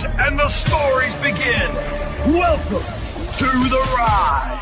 matches and the stories begin. Welcome to the ride.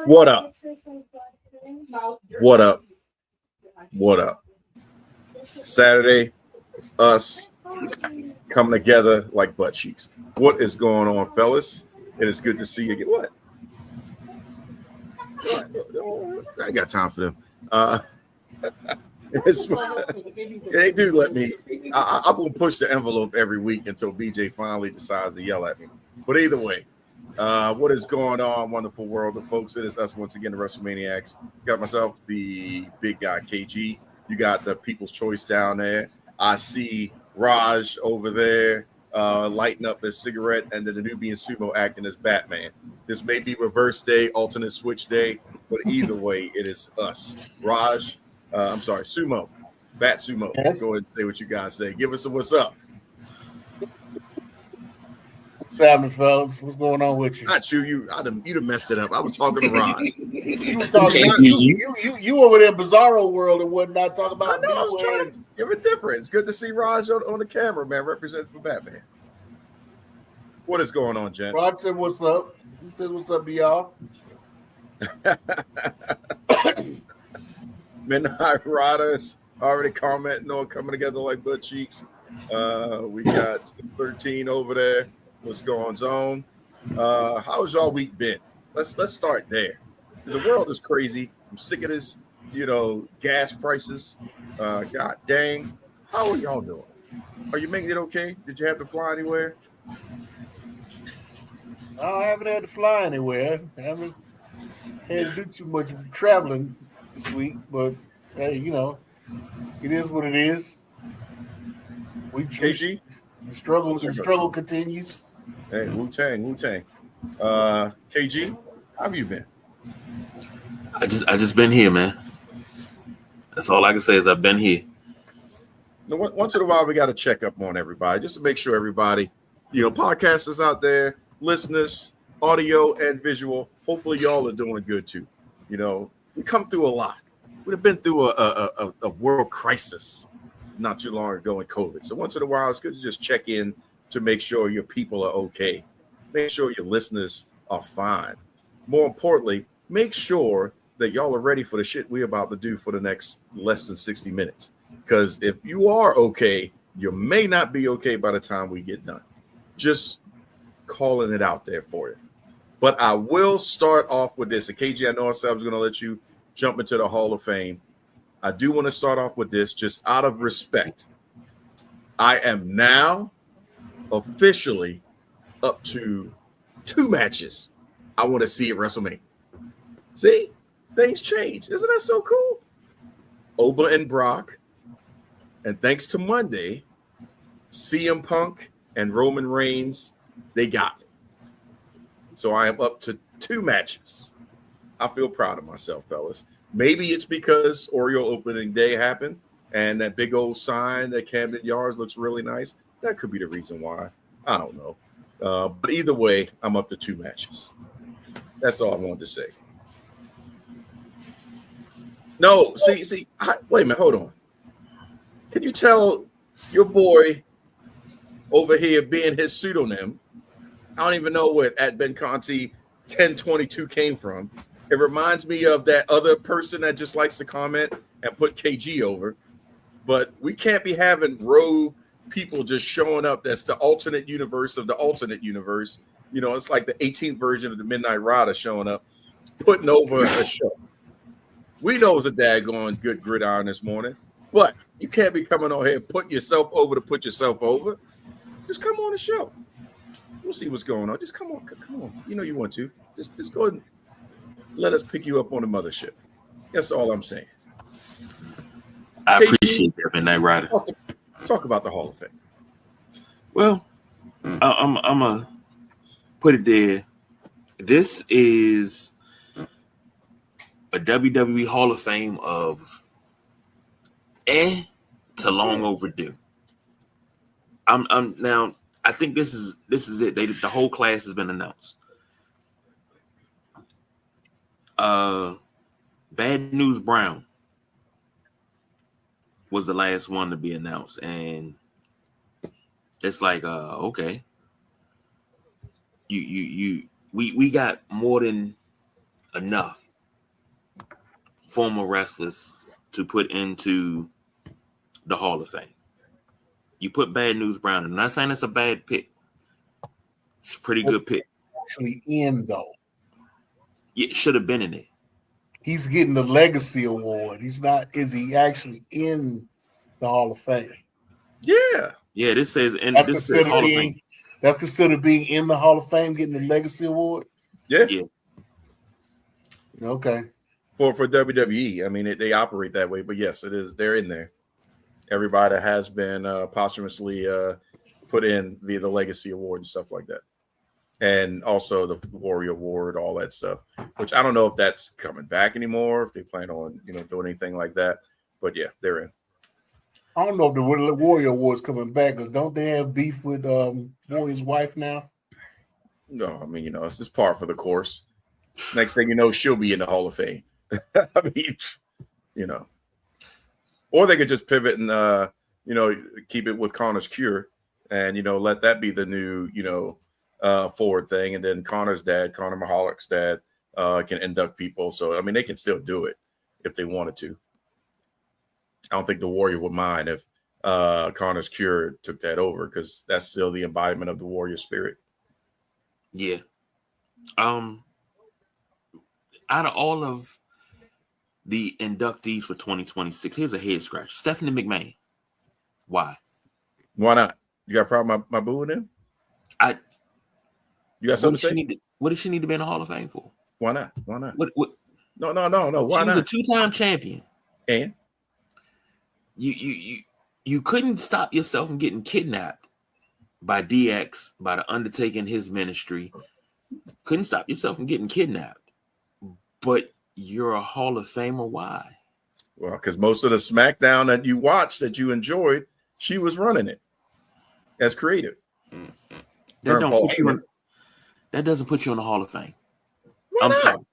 What up? What up? What up? Saturday, us coming together like butt cheeks. What is going on, fellas? It is good to see you again. What? I ain't got time for them. They do let me. I'm gonna push the envelope every week until BJ finally decides to yell at me. But either way. What is going on, wonderful world of folks? It is us once again, the Wrestlemaiacs. Got myself, the big guy KG. You got the People's Choice down there. I see Raj over there lighting up his cigarette, and then the Nubian Sumo acting as Batman. This may be reverse day, alternate switch day, but either way, it is us. Raj, I'm sorry, Sumo, Bat Sumo. Yes. Go ahead and say what you guys say. Give us a what's up. What's happening, fellas? What's going on with you? Not you. You done messed it up. I was talking to Ron. You were talking about you over there in Bizarro world and whatnot, talking about. I know. I was trying to give it different. It's good to see Raj on the camera, man, representing for Batman. What is going on, gents? Raj said, "What's up?" He says, "What's up to y'all?" Midnight Riders already commenting on coming together like butt cheeks. We got 613 over there. What's going on? How's y'all week been? Let's start there. The world is crazy. I'm sick of this, gas prices. God dang. How are y'all doing? Are you making it okay? Did you have to fly anywhere? I haven't had to fly anywhere. I haven't had to do too much traveling this week, but hey, it is what it is. KG? The struggle continues. Hey, Wu-Tang. KG, how have you been? I just been here, man. That's all I can say is I've been here. Now, once in a while, we got to check up on everybody just to make sure everybody, podcasters out there, listeners, audio and visual. Hopefully, y'all are doing good too. We come through a lot. We've been through a world crisis not too long ago in COVID. So once in a while, it's good to just check in to make sure your people are okay. Make sure your listeners are fine. More importantly, make sure that y'all are ready for the shit we're about to do for the next less than 60 minutes. Because if you are okay, you may not be okay by the time we get done. Just calling it out there for you. But I will start off with this. And KG, I know I said I was going to let you jump into the Hall of Fame. I do want to start off with this just out of respect. I am now officially up to 2 matches I want to see at WrestleMania. See, things change. Isn't that so cool? Oba and Brock. And thanks to Monday, CM Punk and Roman Reigns, they got me. So I am up to 2 matches. I feel proud of myself, fellas. Maybe it's because Oriole opening day happened and that big old sign at Camden Yards looks really nice. That could be the reason why. I don't know. But either way, I'm up to 2 matches. That's all I wanted to say. No, wait a minute, hold on. Can you tell your boy over here being his pseudonym? I don't even know where at Ben Conti 1022 came from. It reminds me of that other person that just likes to comment and put KG over. But we can't be having rogue people just showing up. That's the alternate universe of the alternate universe. You know, it's like the 18th version of the Midnight Rider showing up, putting over a show. We know it's a daggone good gridiron this morning, but you can't be coming on here and putting yourself over to put yourself over. Just come on the show. We'll see what's going on. Just come on. You know you want to. Just go ahead and let us pick you up on the mothership. That's all I'm saying. I appreciate that, Midnight Rider. Talk about the Hall of Fame. Well, I'm gonna put it there. This is a WWE Hall of Fame of to long overdue. I'm now. I think this is it. The whole class has been announced. Bad News Brown was the last one to be announced, and it's like, okay, we got more than enough former wrestlers to put into the Hall of Fame. You put Bad News Brown in. I'm not saying it's a bad pick. It's a pretty good pick. Actually, in though, It should have been in it. he's getting the Legacy Award. He's not. Is he actually in the Hall of Fame? Yeah. Yeah, this says, and That's this says considered Hall of being. Fame. That's considered being in the Hall of Fame, getting the Legacy Award. Yeah. Okay. For WWE, I mean, they operate that way, but yes, it is. They're in there. Everybody has been posthumously put in via the Legacy Award and stuff like that, and also the Warrior Award, all that stuff. Which I don't know if that's coming back anymore, if they plan on doing anything like that. But yeah, they're in. I don't know if the Warrior Award's coming back, because don't they have beef with Warrior's wife now? No, I mean, it's just par for the course. Next thing you know, she'll be in the Hall of Fame. I mean, or they could just pivot and keep it with Connor's Cure, and let that be the new forward thing, and then Connor's dad, Connor Mahalick's dad, can induct people. So I mean, they can still do it if they wanted to. I don't think the Warrior would mind if Connor's Cure took that over, because that's still the embodiment of the Warrior spirit. Yeah. Out of all of the inductees for 2026, here's a head scratch. Stephanie McMahon. Why? Why not? You got a problem with my booing him? You got something to say? What does she need to be in the Hall of Fame for? Why not? Why not? What? No. Why she was not? a 2-time champion. And you couldn't stop yourself from getting kidnapped by DX, by the Undertaker and his ministry. Couldn't stop yourself from getting kidnapped. But you're a Hall of Famer. Why? Well, because most of the SmackDown that you watched that you enjoyed, she was running it as creative. That doesn't put you in the Hall of Fame. Why I'm not? sorry.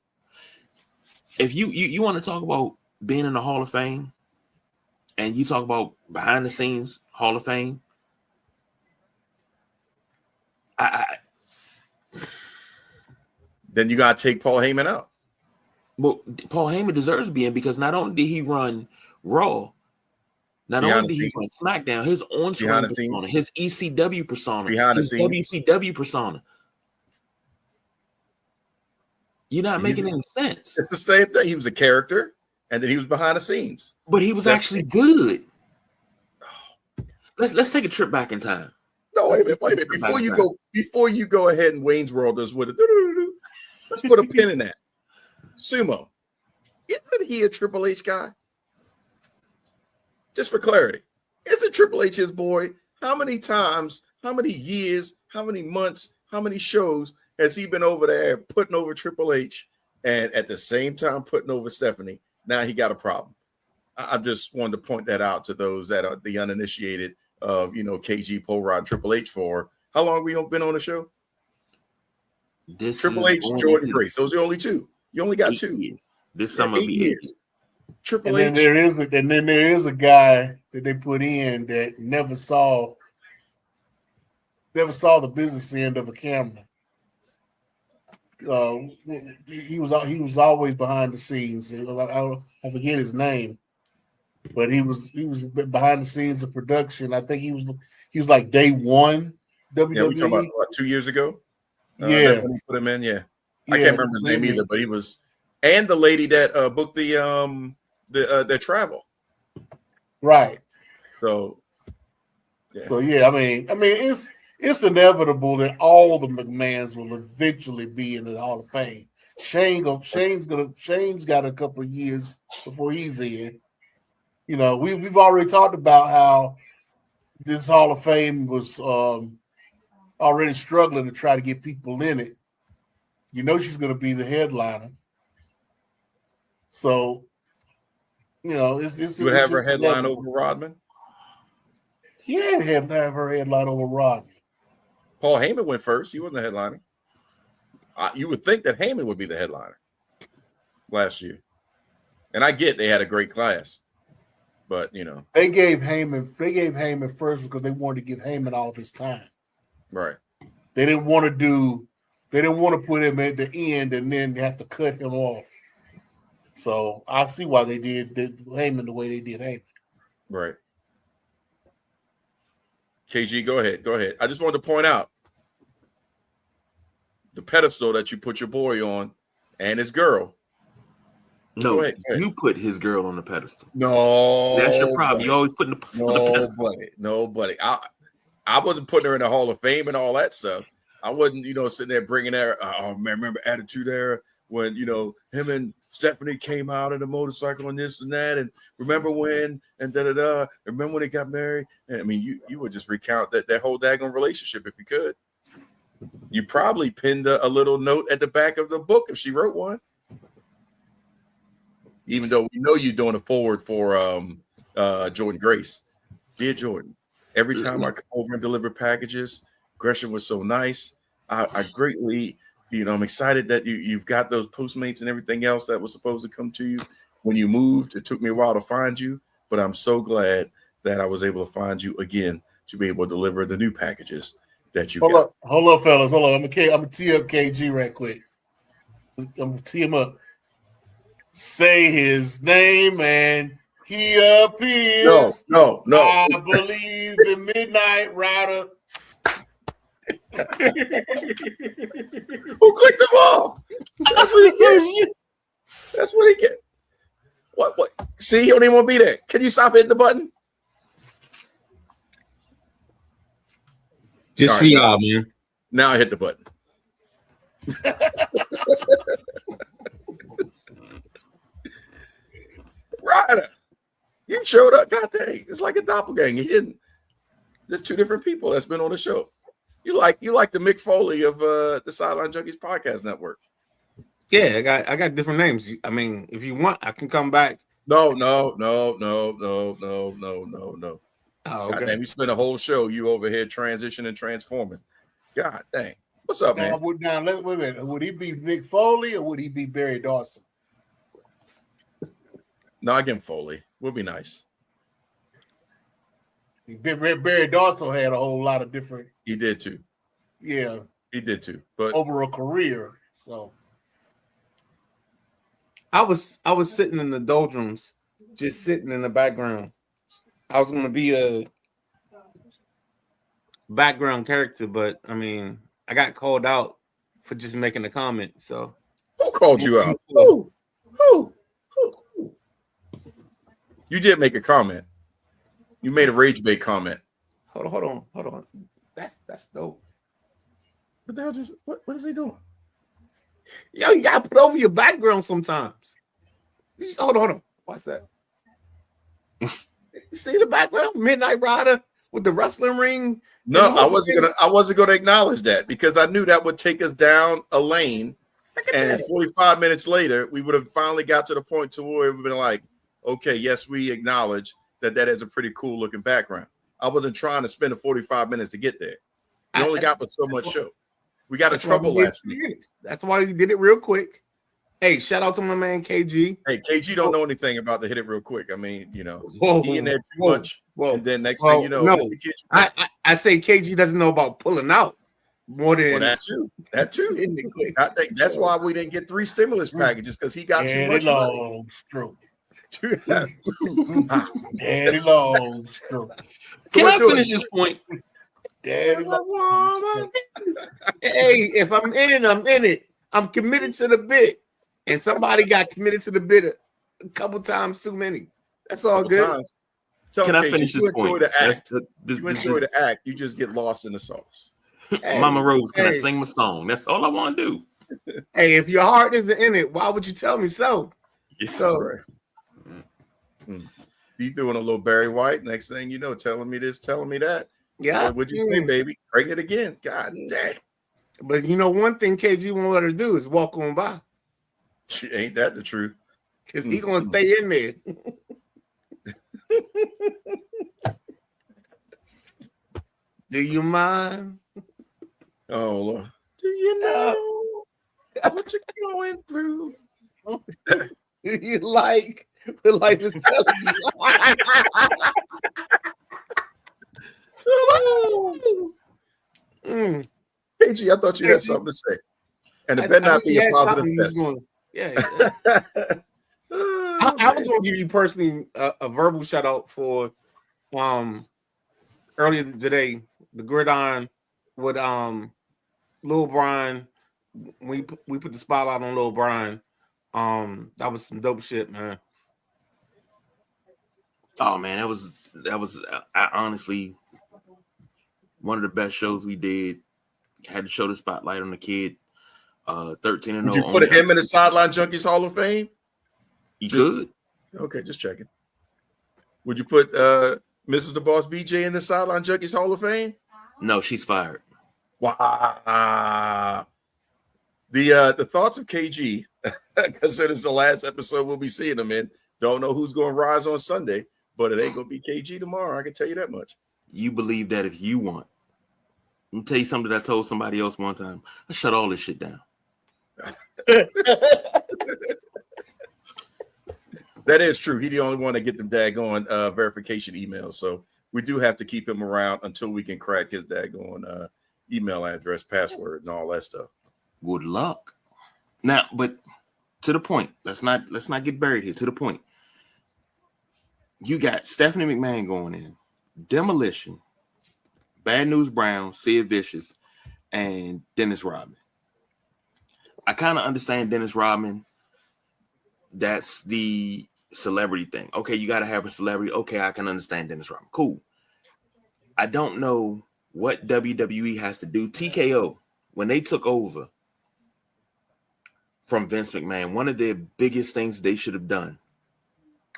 If you want to talk about being in the Hall of Fame, and you talk about behind the scenes Hall of Fame, then you got to take Paul Heyman out. Well, Paul Heyman deserves to be in, because not only did he run Raw, not only did he run SmackDown, his on-screen persona, his ECW persona, his WCW persona. You're not making any sense. It's the same thing. He was a character, and then he was behind the scenes. But he was actually good. Let's take a trip back in time. No, wait a minute. Before you go ahead and Wayne's World us with it, let's put a pin in that. Sumo, isn't he a Triple H guy? Just for clarity, isn't Triple H his boy? How many times, how many years, how many months, how many shows has he been over there putting over Triple H, and at the same time putting over Stephanie? Now he got a problem. I just wanted to point that out to those that are the uninitiated of KG, Pole Rod, Triple H for how long we been on the show? This Triple is H, going Jordan into Grace. Those are the only two. You only got 8 two. years. This Yeah, summer will 8 be 8 years. years. Triple And H. then there is a guy that they put in that never saw the business end of a camera. He was always behind the scenes. I forget his name, but he was behind the scenes of production. I think he was like day one WWE. Yeah, we talking about what, 2 years ago. Yeah, That's when he put him in. Yeah, I yeah, can't remember his name either, but he was, and the lady that booked the travel. right. So yeah. So yeah, I mean, it's inevitable that all the McMahons will eventually be in the Hall of Fame. Shane's got a couple of years before he's in. You know, we've already talked about how this Hall of Fame was already struggling to try to get people in it. You know, she's going to be the headliner. So, you know, it's You would have her just headline inevitable. over Rodman. He ain't have her headline over Rodman. Paul Heyman went first. He wasn't the headliner. You would think that Heyman would be the headliner last year. And I get they had a great class, but you know, They gave Heyman first because they wanted to give Heyman all of his time. right? They didn't want to put him at the end and then have to cut him off. So I see why they did Heyman the way they did Heyman. Right. KG, go ahead. I just wanted to point out the pedestal that you put your boy on and his girl. No, Go ahead. you put his girl on the pedestal. No, That's your problem. buddy. You always putting the on the pedestal. Nobody. I wasn't putting her in the Hall of Fame and all that stuff. I wasn't, sitting there bringing her. Oh man, remember Attitude Era when him and Stephanie came out on a motorcycle and this and that, and remember when and da da da. Remember when they got married? And I mean, you would just recount that whole daggone relationship if you could. You probably pinned a little note at the back of the book if she wrote one. Even though we know you're doing a forward for Jordan Grace. Dear Jordan, every time I come over and deliver packages, Gresham was so nice. I greatly, I'm excited that you've got those Postmates and everything else that was supposed to come to you. When you moved, it took me a while to find you, but I'm so glad that I was able to find you again to be able to deliver the new packages that you got. Hold up, fellas. Hold on. I'm gonna tee up KG right quick. I'm gonna tee him up. Say his name and he appears. No. I believe in Midnight Rider. Who clicked them off? That's what he gets. That's what he gets. What? See, he don't even want to be there. Can you stop hitting the button? Just for y'all, man. Now I hit the button. Ryder, you showed up. God dang, it's like a doppelganger. He didn't. There's two different people that's been on the show. You like the Mick Foley of the Sideline Junkies podcast network. Yeah, I got different names. I mean, if you want, I can come back. No. Oh, God okay. dang, we spent a whole show you over here transitioning and transforming. God dang. What's up, man? Wait a minute. Would he be Mick Foley or would he be Barry Dawson? No, I give him Foley. Would be nice. Barry Dawson had a whole lot of different. He did too. Yeah. He did too. But over a career. So I was sitting in the doldrums, just sitting in the background. I was gonna be a background character, but I mean, I got called out for just making a comment. So who called you out? Who? You did make a comment. You made a rage bait comment. Hold on. That's dope. What the hell? What is he doing? Yo, you gotta put over your background sometimes. Hold on. Watch that. You see the background? Midnight Rider with the wrestling ring. No, I wasn't gonna acknowledge that because I knew that would take us down a lane. And 45 minutes later, we would have finally got to the point to where we've been like, okay, yes, we acknowledge that is a pretty cool looking background. I wasn't trying to spend the 45 minutes to get there. You only got but so much show. We got in That's why trouble we did last 2 week. minutes. That's why we did it real quick. Hey, shout out to my man KG. Hey, KG don't know anything about the hit it real quick. I mean, you know, Whoa, he in there too whoa, much, whoa. and then next thing you know, no, let me get you. I say KG doesn't know about pulling out more than Well, that too. hitting it quick. I think that's why we didn't get 3 stimulus packages because he got too much money. Long stroke. Daddy long stroke. Can I finish this point? Daddy long. Hey, if I'm in it, I'm in it. I'm committed to the bit. And somebody got committed to the bit a couple times too many. That's all good. Can I finish this point? You enjoy the act. You just get lost in the sauce. Hey, Mama Rose, can I sing my song? That's all I want to do. Hey, if your heart isn't in it, why would you tell me so? Yes, that's right. You doing a little Barry White. Next thing you know, telling me this, telling me that. Yeah. What'd you say, baby? Bring it again. God dang. But you know, one thing KG won't let her do is walk on by. Ain't that the truth? Because he's going to stay in there. Do you mind? Oh, Lord. Do you know what you're going through? You like this telling you. KG, I thought you had something to say. And it better not be a positive test. Yeah. I was going to give you personally a verbal shout out for earlier today, the gridiron with Lil Brian. We put the spotlight on Lil Brian. That was some dope shit, man. Oh man, that was I honestly one of the best shows we did. Had to show the spotlight on the kid. 13 and 0. Did you put him in the Sideline Junkies Hall of Fame? You could. Okay, just checking. Would you put Mrs. The Boss BJ in the Sideline Junkies Hall of Fame? No, she's fired. Wow. The thoughts of KG, because it is the last episode we'll be seeing him in. Don't know who's going to rise on Sunday, but it ain't going to be KG tomorrow. I can tell you that much. You believe that if you want. Let me tell you something that I told somebody else one time. I shut all this shit down. That is true. He's the only one that get them daggone verification emails. So we do have to keep him around until we can crack his daggone email address, password, and all that stuff. Good luck. Now, but to the point. Let's not get buried here. To the point. You got Stephanie McMahon going in, Demolition, Bad News Brown, Sid Vicious, and Dennis Rodman. I kind of understand Dennis Rodman. That's the celebrity thing. Okay, you got to have a celebrity. Okay, I can understand Dennis Rodman. Cool. I don't know what WWE has to do. TKO, when they took over from Vince McMahon, one of the biggest things they should have done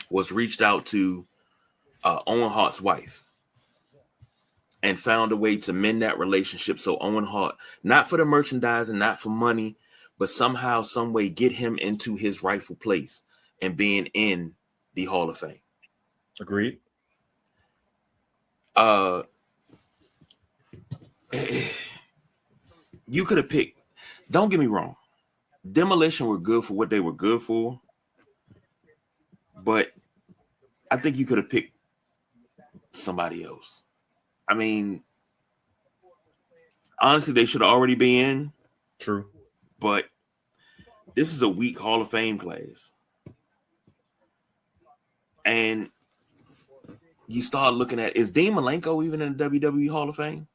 was reached out to Owen Hart's wife and found a way to mend that relationship. So Owen Hart, not for the merchandise and not for money, but somehow, some way, get him into his rightful place and being in the Hall of Fame. Agreed. You could have picked, don't get me wrong, Demolition were good for what they were good for, but I think you could have picked somebody else. I mean, honestly, they should already be in. True. But this is a weak Hall of Fame class. And you start looking at, is Dean Malenko even in the WWE Hall of Fame?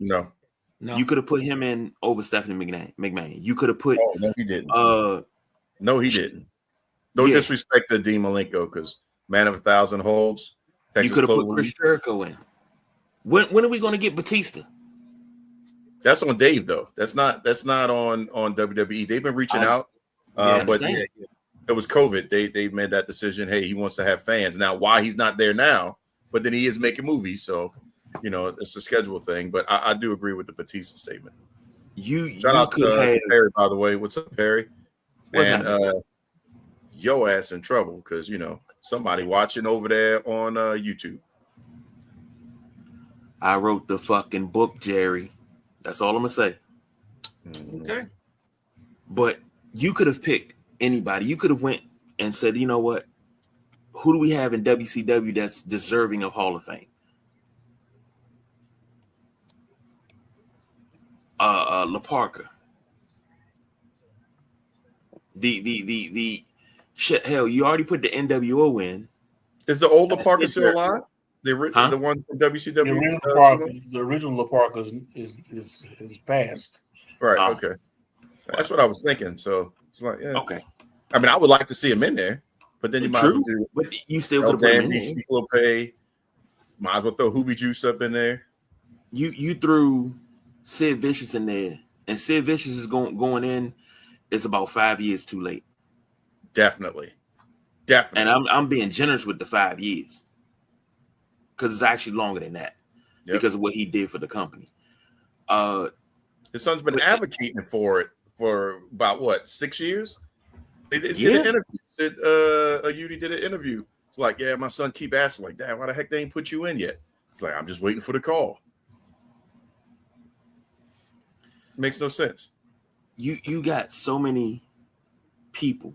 No. You could have put him in over Stephanie McMahon. You could have put. Oh, no, he didn't. No, he didn't. No disrespect to Dean Malenko, because Man of 1,000 Holds. You could have put Chris Jericho in. When are we going to get Batista? That's on Dave, though. That's not on WWE. They've been reaching out, but it was COVID. They made that decision. Hey, he wants to have fans now. Why he's not there now? But then he is making movies, so it's a schedule thing. But I do agree with the Batista statement. Shout out to Perry, by the way. What's up, Perry? Yo ass in trouble because somebody watching over there on YouTube. I wrote the fucking book, Jerry. That's all I'm gonna say. Okay. But you could have picked anybody. You could have went and said, you know what? Who do we have in WCW that's deserving of Hall of Fame? La Parker. The shit. Hell, you already put the NWO in. Is the old La Parker still alive? The Huh? one from WCW. The original La Parker is passed. Right. Okay. That's what I was thinking. So it's like, yeah. Okay. I mean, I would like to see him in there, but then you might as well do. But you still could have put him in there. Cyclope. Might as well throw Hoobie Juice up in there. You threw Sid Vicious in there, and Sid Vicious is going in. It's about 5 years too late. Definitely. And I'm being generous with the 5 years because it's actually longer than that because of what he did for the company. His son's been advocating for it for about what 6 years. They did an interview. Yudi did an interview. It's like, yeah, my son keep asking, like, Dad, why the heck they ain't put you in yet? It's like, I'm just waiting for the call. Makes no sense. You got so many people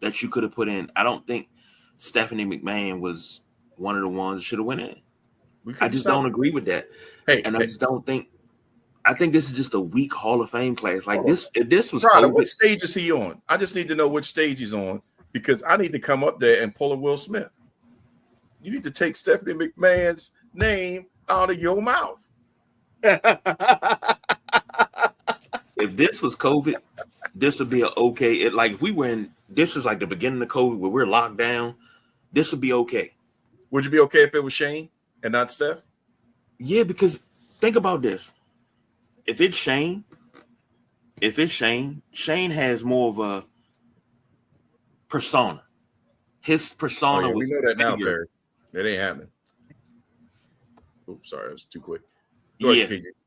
that you could have put in. I don't think Stephanie McMahon was one of the ones that should have went in. I just don't agree with that. I just don't think. I think this is just a weak Hall of Fame class. Like this, if this was Ryder, what stage is he on? I just need to know which stage he's on because I need to come up there and pull a Will Smith. You need to take Stephanie McMahon's name out of your mouth. If this was COVID, this would be a okay. Like if we were in, this was like the beginning of COVID where we're locked down. This would be okay. Would you be okay if it was Shane and not Steph? Yeah, because think about this. If it's Shane, Shane has more of a persona. His persona was. We know that now, Barry. That ain't happening. Oops, sorry, that was too quick.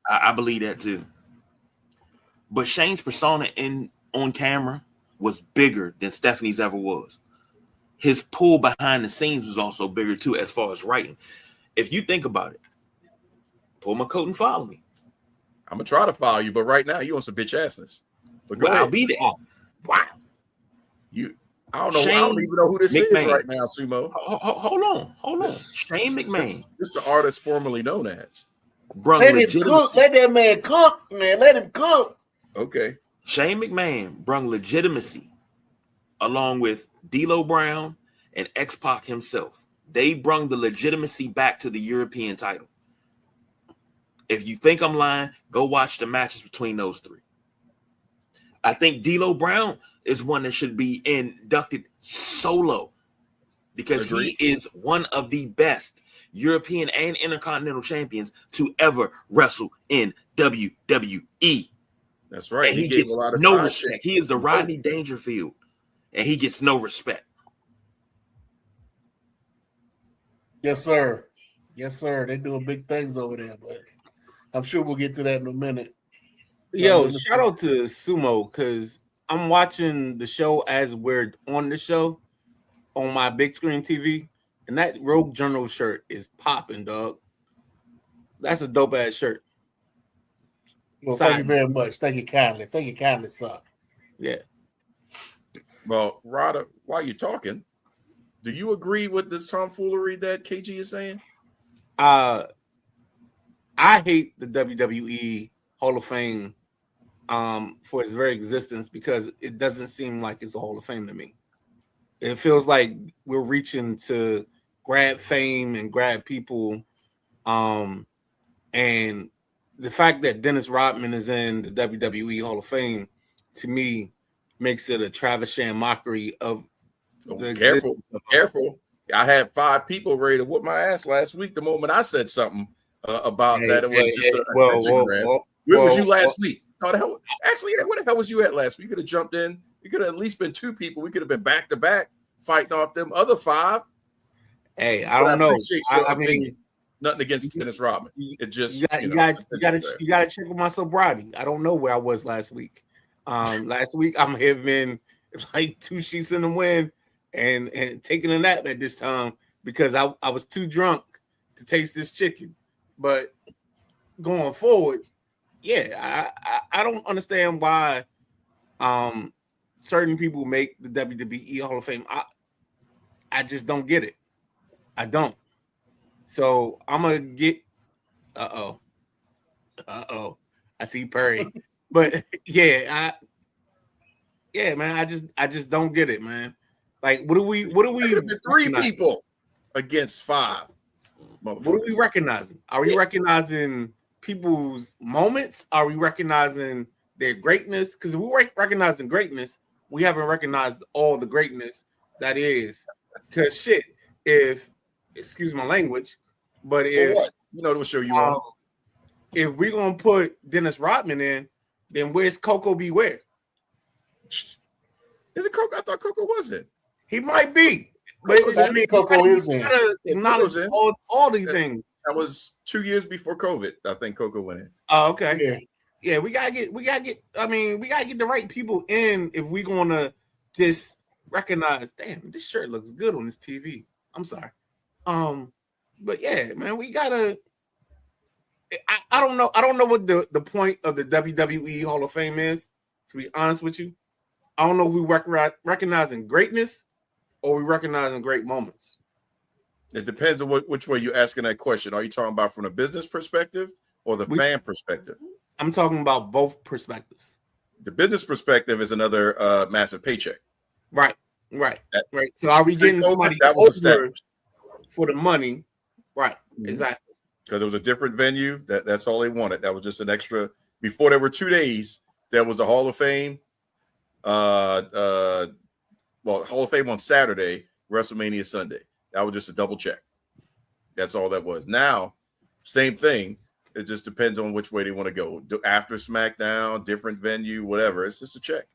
I believe that too. But Shane's persona on camera was bigger than Stephanie's ever was. His pull behind the scenes was also bigger too, as far as writing. If you think about it, pull my coat and follow me. I'm gonna try to follow you, but right now you on some bitch assness. But go ahead. I'll be there. Wow. I don't know. I don't even know who this is right now, Sumo. Hold on. Shane McMahon. This is the artist formerly known as. Let him cook. Let that man cook, man. Let him cook. Okay. Shane McMahon brung legitimacy along with D'Lo Brown and X-Pac himself. They brung the legitimacy back to the European title. If you think I'm lying, go watch the matches between those three. I think D'Lo Brown is one that should be inducted solo because he is one of the best European and Intercontinental champions to ever wrestle in WWE. That's right. And he gets no respect. He is the Rodney Dangerfield, and he gets no respect. Yes, sir. Yes, sir. They're doing big things over there, but I'm sure we'll get to that in a minute. Yo, shout out to Sumo because I'm watching the show as we're on the show on my big screen TV, and that Rogue Journal shirt is popping, dog. That's a dope ass shirt. Well, thank you very much. Thank you kindly. Thank you kindly, sir. Yeah. Well, Ryder, while you're talking, do you agree with this tomfoolery that KG is saying? I hate the WWE Hall of Fame for its very existence because it doesn't seem like it's a Hall of Fame to me. It feels like we're reaching to grab fame and grab people. And the fact that Dennis Rodman is in the WWE Hall of Fame, to me, makes it a Travis Sham mockery of the Careful. I had 5 people ready to whoop my ass last week the moment I said something about that. It was just a attention grab. Where was you last week? Where the hell was you at last week? You could have jumped in. You could have at least been 2 people. We could have been back to back fighting off them other 5. Hey, I don't know. I mean, nothing against Dennis Rodman. It just you got to check with my sobriety. I don't know where I was last week. Last week I'm having like 2 sheets in the wind and taking a nap at this time because I was too drunk to taste this chicken. But going forward, Yeah, I don't understand why certain people make the WWE Hall of Fame. I just don't get it. I don't. So I'm gonna get. Uh oh. I see Perry, but yeah, man. I just don't get it, man. Like, what do we Three people against 5. What are we recognizing? Are we recognizing people's moments? Are we recognizing their greatness? Because if we're recognizing greatness, we haven't recognized all the greatness that is. Because shit, excuse my language, but if what? You know, to show you on. If we're gonna put Dennis Rodman in, then where's Coco Beware? Is it Coco? I thought Coco was in. He might be. But I mean, Coco is in. Acknowledge all these things. That was 2 years before COVID. I think Coco went in. Oh, okay. Yeah, we gotta get. I mean, we gotta get the right people in if we're gonna just recognize. Damn, this shirt looks good on this TV. I'm sorry. But yeah, man, we gotta. I don't know. I don't know what the point of the WWE Hall of Fame is. To be honest with you, I don't know if we recognizing greatness or we recognizing great moments. It depends on which way you're asking that question. Are you talking about from a business perspective or the fan perspective? I'm talking about both perspectives. The business perspective is another massive paycheck. Right. So are we getting somebody that was over for the money? Right. Mm-hmm. Exactly. Because it was a different venue. That's all they wanted. That was just an extra. Before there were 2 days, there was the Hall of Fame. Hall of Fame on Saturday, WrestleMania Sunday. That was just a double check. That's all that was. Now, same thing. It just depends on which way they want to go. After SmackDown, different venue, whatever. It's just a check.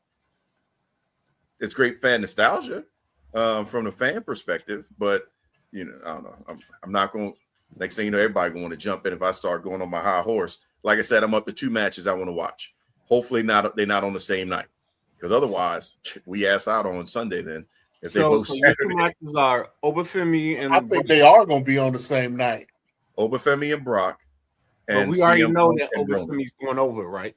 It's great fan nostalgia from the fan perspective, but I don't know. I'm not going to. Next thing you know, everybody going to jump in. If I start going on my high horse, like I said, I'm up to 2 matches I want to watch. Hopefully, they're not on the same night, because otherwise, we ass out on Sunday. Then, if they both your 2 matches are Obafemi and I think they are going to be on the same night. Obafemi and Brock. But we already know that Obafemi's going over, right?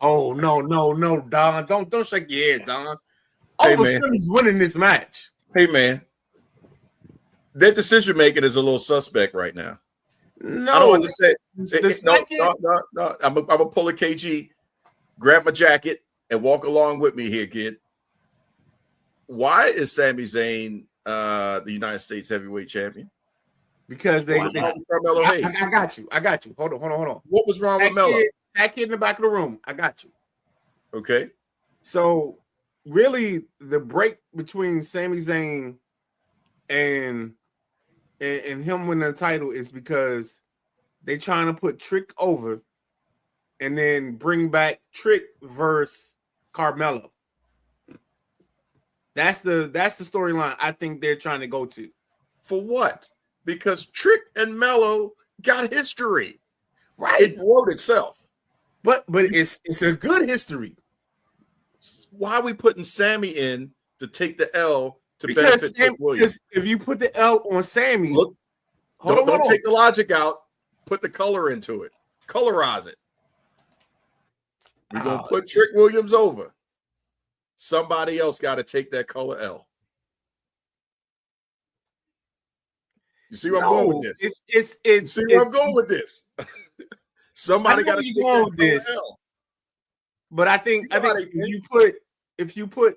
Oh no, Don! Don't shake your head, Don. Hey, Obafemi's winning this match. Hey man. Their decision making is a little suspect right now. No, I don't understand. No. I'm gonna pull a KG, grab my jacket, and walk along with me here, kid. Why is Sami Zayn the United States heavyweight champion? Because Carmelo Hayes. I got you. Hold on. What was wrong with Melo? That kid in the back of the room. I got you. Okay. So really, the break between Sami Zayn and him winning the title is because they trying to put Trick over and then bring back Trick versus Carmelo. That's the storyline I think they're trying to go to. For what? Because Trick and Melo got history. Right. It wrote itself. But it's a good history. Why are we putting Sammy in to take the L to benefit Trick Williams? If you put the L on Sammy, look, don't take the logic out. Put the color into it. Colorize it. We're going to put Trick Williams over. Somebody else got to take that color L. You see where I'm going with this? You see where I'm going with this? Somebody got to take that color L. But I think if you put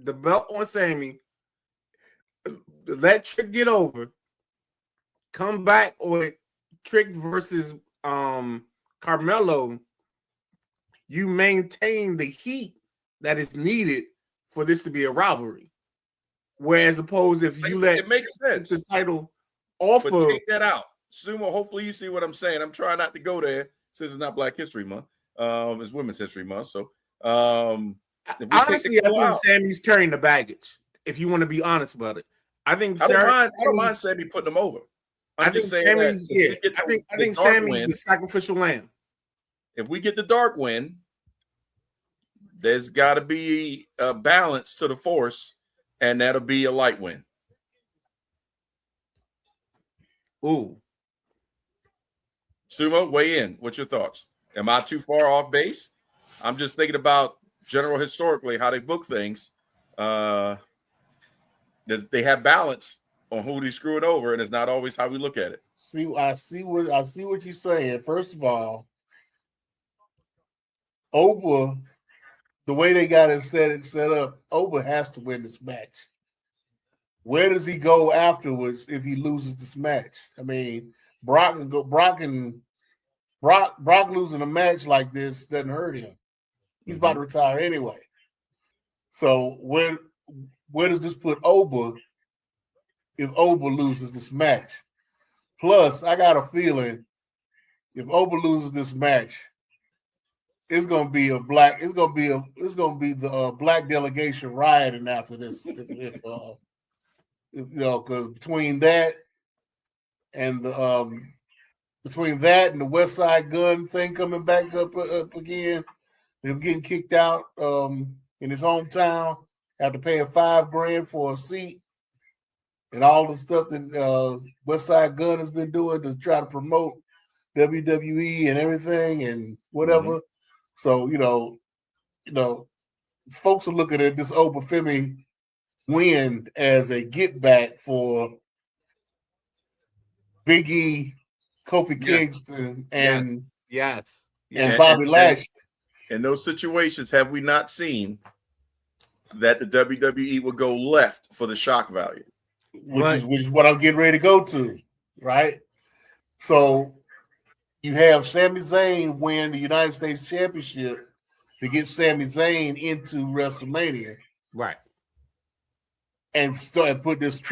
the belt on Sammy, let Trick get over, come back with Trick versus Carmelo, you maintain the heat that is needed for this to be a rivalry. Whereas opposed if you let it makes sense the title off but take that out. Sumo, hopefully you see what I'm saying. I'm trying not to go there since it's not Black History Month. It's Women's History Month. So honestly, I think Sammy's carrying the baggage. If you want to be honest about it, I think I don't mind Sammy putting them over. I think Sammy's the sacrificial lamb. If we get the dark win, there's got to be a balance to the force, and that'll be a light win. Ooh. Sumo, weigh in. What's your thoughts? Am I too far off base? I'm just thinking about general historically how they book things. They have balance on who he's screwing over, and it's not always how we look at it. I see what you're saying. First of all, Oba, the way they got it set up, Oba has to win this match. Where does he go afterwards if he loses this match? I mean, Brock losing a match like this doesn't hurt him. He's about to retire anyway. So where does this put Oba if Oba loses this match? Plus, I got a feeling if Oba loses this match, it's gonna be the black delegation rioting after this. Because between that and the West Side Gun thing coming back up again, him getting kicked out in his hometown after paying $5,000 for a seat, and all the stuff that West Side Gun has been doing to try to promote WWE and everything and whatever. So folks are looking at this Obafemi win as a get back for Big E, Kofi Kingston, and Bobby Lashley. In those situations, have we not seen that the WWE will go left for the shock value? Which is what I'm getting ready to go to, right? So you have Sami Zayn win the United States Championship to get Sami Zayn into WrestleMania, right? And put this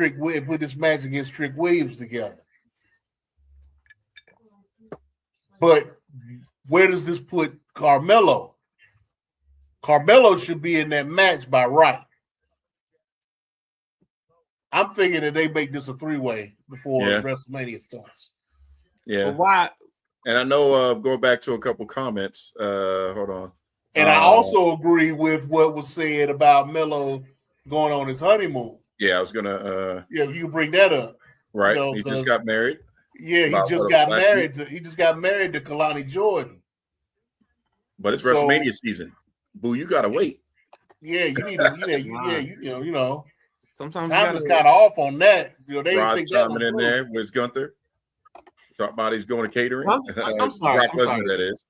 match against Trick Williams together. But where does this put Carmelo? Carmelo should be in that match by right. I'm thinking that they make this a 3-way before WrestleMania starts. Yeah. But why? And I know going back to a couple comments. Hold on. And I also agree with what was said about Melo going on his honeymoon. Yeah, I was gonna. You bring that up, right? He just got married. Yeah, he just got married to Kalani Jordan. But it's WrestleMania season. Boo, you gotta wait. Yeah, you need to. Sometimes time is kind of off on that. They Rod's think that chiming in there. Where's Gunther? Talk about he's going to catering. I'm sorry. That is.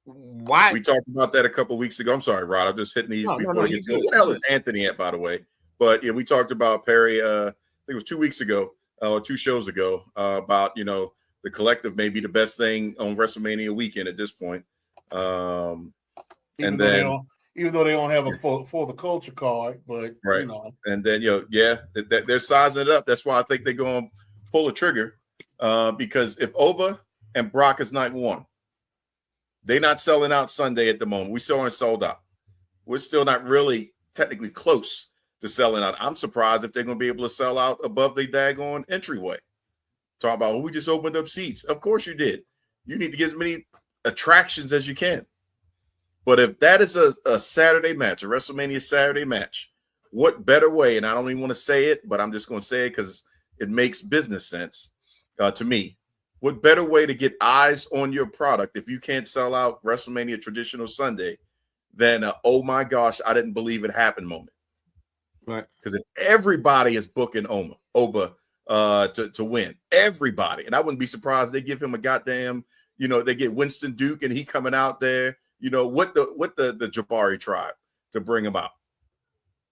Why? We talked about that a couple weeks ago. I'm sorry, Rod. I'm just hitting these before we get to it. What the hell is Anthony at, by the way? But yeah, we talked about Perry. I think it was 2 weeks ago or 2 shows ago about the collective may be the best thing on WrestleMania weekend at this point. Even though they don't have a for the culture card, but right. And then they're sizing it up. That's why I think they're going to pull a trigger because if Oba and Brock is night one, they're not selling out Sunday at the moment. We still aren't sold out. We're still not really technically close to selling out. I'm surprised if they're going to be able to sell out above the daggone entryway. Talk about, we just opened up seats. Of course you did. You need to get as many attractions as you can. But if that is a Saturday match, a WrestleMania Saturday match, what better way, and I don't even want to say it, but I'm just going to say it because it makes business sense to me. What better way to get eyes on your product if you can't sell out WrestleMania traditional Sunday than oh my gosh, I didn't believe it happened moment. Right. Because if everybody is booking Oba to win, everybody, and I wouldn't be surprised if they give him a goddamn, they get Winston Duke and he coming out there, what the Jabari tribe to bring him out.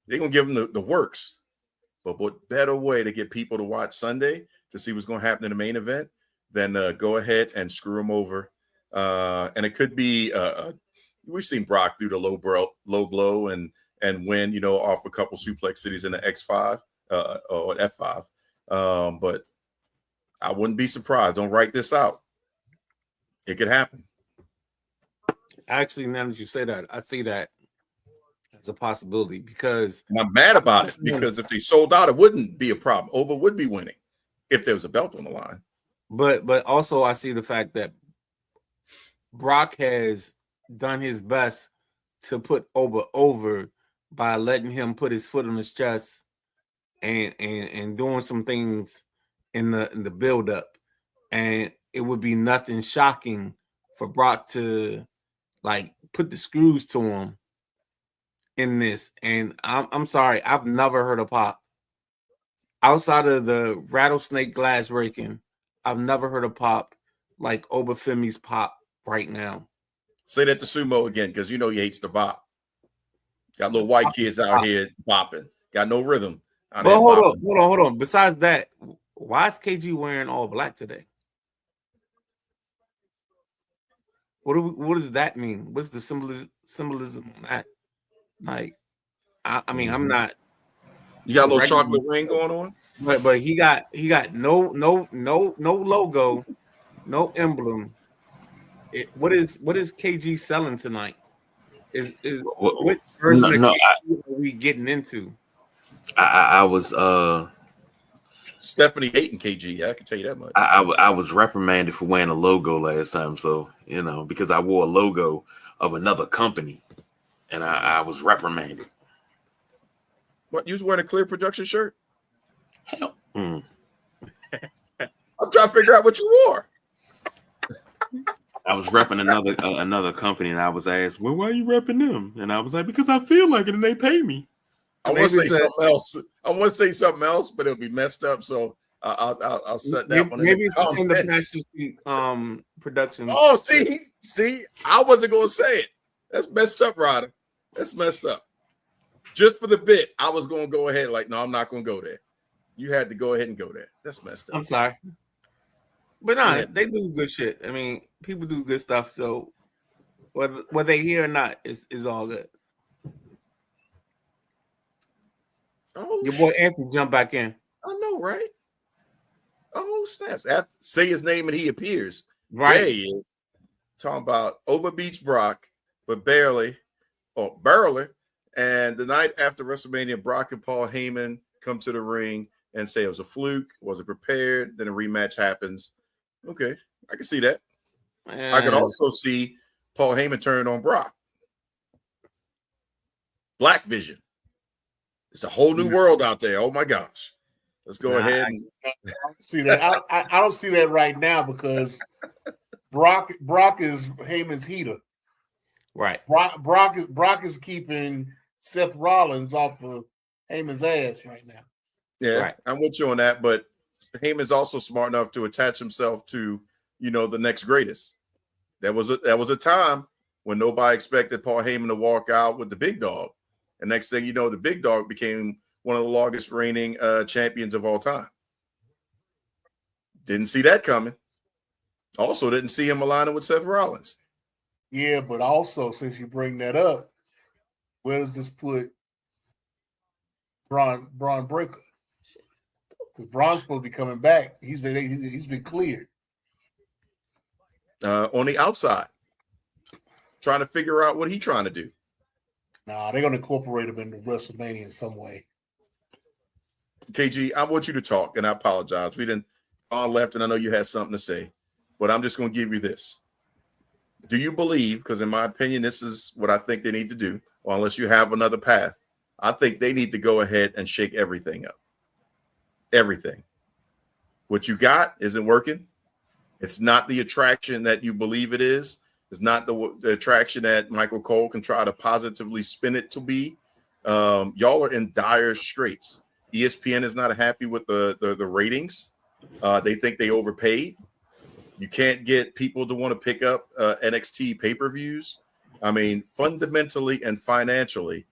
They're gonna give him the works. But what better way to get people to watch Sunday to see what's gonna happen in the main event than go ahead and screw him over. And it could be we've seen Brock do the low blow and win, off a couple suplex cities in the X5 or F5. But I wouldn't be surprised. Don't write this out. It could happen. Actually, now that you say that, I see that as a possibility because I'm mad about it because if they sold out, it wouldn't be a problem. Oba would be winning if there was a belt on the line. But also I see the fact that Brock has done his best to put Oba over by letting him put his foot on his chest and doing some things in the build up. And it would be nothing shocking for Brock to like put the screws to him in this. And I'm sorry, I've never heard of Pop outside of the rattlesnake glass breaking. I've never heard of Pop like Obafemi's Pop right now. Say that to Sumo again, because you know he hates the bop. Got little white kids out here bopping. Got no rhythm. But hold on. Besides that, why is KG wearing all black today? What does that mean? What's the symbolism on that? Like, I mean, I'm not. You got a little chocolate ring going on, but he got no logo, no emblem. What is KG selling tonight? Is what version of KG are we getting into? I was Stephanie hating KG. I can tell you that much. I was reprimanded for wearing a logo last time, so because I wore a logo of another company, and I was reprimanded. What, you was wearing a Clear Production shirt? Hell, I'm trying to figure out what you wore. I was repping another company, and I was asked, "Well, why are you repping them?" And I was like, "Because I feel like it, and they pay me." I want to say something else. I want to say something else, but it'll be messed up. So I'll set that one. Maybe it's in the Passion production. Oh, see, I wasn't gonna say it. That's messed up, Ryder. That's messed up. Just for the bit, I was gonna go ahead. Like, no, I'm not gonna go there. You had to go ahead and go there. That's messed up. I'm sorry, but no, they do good shit. I mean, people do good stuff. So whether they here or not is all good. Oh, your boy Anthony jumped back in. I know, right? Oh, snaps. Say his name and he appears. Right. There he is. Talking about overbeats Brock, but barely. And the night after WrestleMania, Brock and Paul Heyman come to the ring and say it was a fluke, wasn't prepared. Then a rematch happens. Okay, I can see that. I could also see Paul Heyman turn on Brock. Black Vision. It's a whole new world out there. Oh my gosh. Let's go ahead. I don't see that. I don't see that right now because Brock is Heyman's heater. Right. Brock is keeping Seth Rollins off of Heyman's ass right now. Yeah, right. I'm with you on that, but Heyman's also smart enough to attach himself to, the next greatest. There was a time when nobody expected Paul Heyman to walk out with the big dog. And next thing you know, the big dog became one of the longest reigning champions of all time. Didn't see that coming. Also didn't see him aligning with Seth Rollins. Yeah, but also, since you bring that up, where does this put Braun Breaker? Because Braun's supposed to be coming back. He's been cleared. On the outside, trying to figure out what he's trying to do. Nah, they're going to incorporate him into WrestleMania in some way. KG, I want you to talk, and I apologize. We didn't all left, and I know you had something to say, but I'm just going to give you this. Do you believe, because in my opinion, this is what I think they need to do, or unless you have another path, I think they need to go ahead and shake everything up. Everything. What you got isn't working. It's not the attraction that you believe it is. It's not the attraction that Michael Cole can try to positively spin it to be. Y'all are in dire straits. ESPN is not happy with the ratings. They think they overpaid. You can't get people to want to pick up NXT pay-per-views. I mean, fundamentally and financially,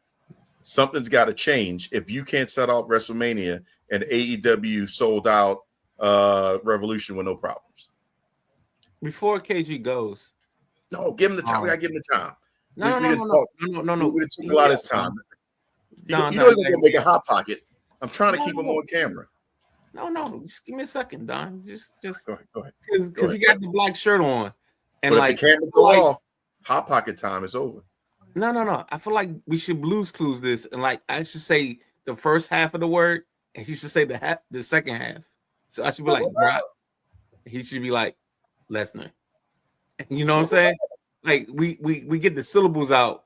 something's got to change if you can't set off WrestleMania and AEW sold out Revolution with no problems. Before KG goes. No, give him the time. We got to give him the time. No. We took a lot of his time. You know he's going to make a hot pocket. I'm trying to keep him on camera. No. Just give me a second, Don. Just go ahead. Because he got the black shirt on. And but like if the camera go off, hot pocket time is over. No. I feel like we should Blues Clues this. And like I should say the first half of the word, and he should say the second half. So I should be like, Brock. He should be like, Lesnar. You know what I'm saying? Like we get the syllables out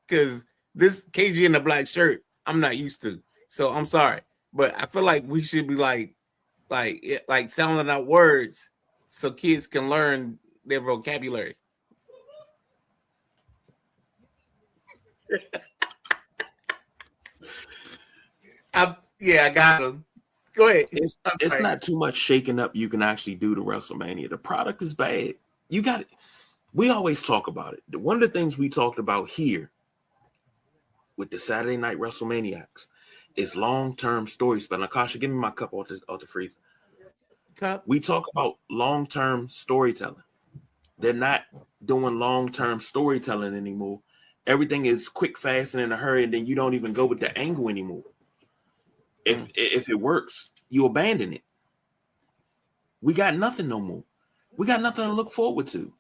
because this KG in the black shirt, I'm not used to. So I'm sorry. But I feel like we should be like sounding out words so kids can learn their vocabulary. I got him. Go ahead. It's not too much shaking up you can actually do to WrestleMania. The product is bad. You got it. We always talk about it. One of the things we talked about here with the Saturday Night Wrestlemaiacs is long-term story spin. Nakasha, give me my cup off the freezer. Cup. We talk about long-term storytelling. They're not doing long-term storytelling anymore. Everything is quick, fast, and in a hurry, and then you don't even go with the angle anymore. If it works, you abandon it. We got nothing no more. We got nothing to look forward to.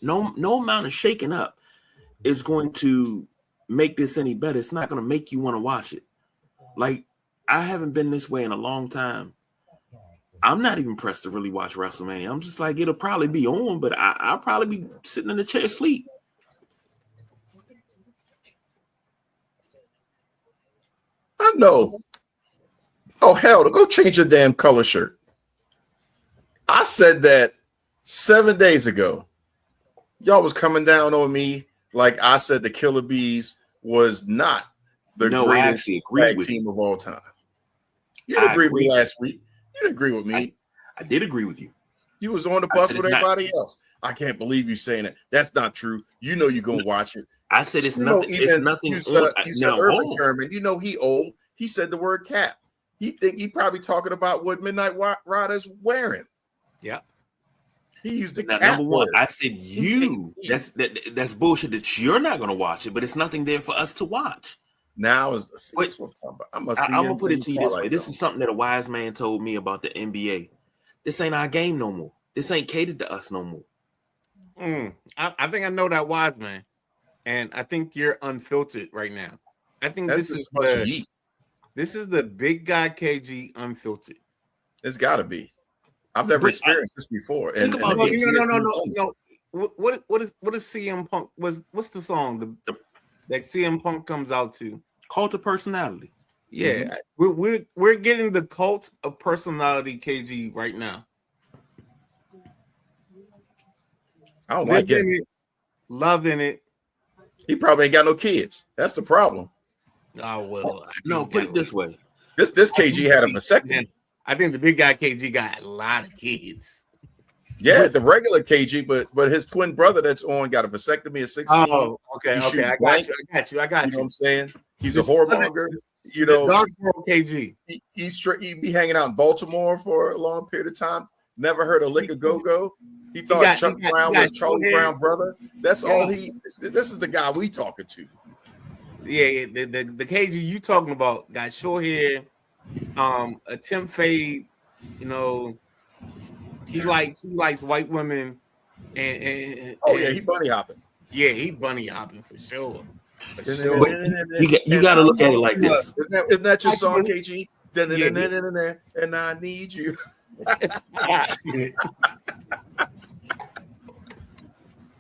No amount of shaking up is going to make this any better. It's not going to make you want to watch it. Like, I haven't been this way in a long time. I'm not even pressed to really watch WrestleMania. I'm just like, it'll probably be on, but I'll probably be sitting in the chair asleep. I know. Oh, hell, to go change your damn color shirt. I said that 7 days ago. Y'all was coming down on me like I said the Killer Bees was not the greatest tag team of all time. You didn't agree with me last week. You didn't agree with me. I did agree with you. You was on the bus with everybody else. I can't believe you saying that. That's not true. You know you're going to watch it. I said it's nothing. It's nothing. You said urban term, and you know he old. He said the word cap. He probably talking about what Midnight Rider's wearing. Yeah. He used the cap. Number one, I said you. That's bullshit that you're not going to watch it, but it's nothing there for us to watch. Now is what I'm talking about. I'm gonna put it to you this way. This is something that a wise man told me about the NBA. This ain't our game no more. This ain't catered to us no more. I think I know that wise man, and I think you're unfiltered right now. I think this is the big guy KG unfiltered. It's got to be. I've never experienced this before. No. What is CM Punk? What's the song that CM Punk comes out to? Cult of Personality. Yeah, we're getting the cult of personality KG right now. I don't like it. Loving it. He probably ain't got no kids. That's the problem. Oh well. No, put it this way. This KG had a vasectomy. I think the big guy KG got a lot of kids. Yeah, the regular KG, but his twin brother that's on got a vasectomy at 16. Oh, okay. I got you. You know what I'm saying? He's a whoremonger. You know, Dark KG. He be hanging out in Baltimore for a long period of time. Never heard of Lick a Go-Go. He thought Chuck Brown was Charlie Brown's brother. That's all he. This is the guy we talking to. Yeah, the KG you talking about got short hair, a temp fade. You know, he likes white women, and he bunny hopping. Yeah, he bunny hopping for sure. You got to look at it like this. Isn't that your song, KG? And I need you.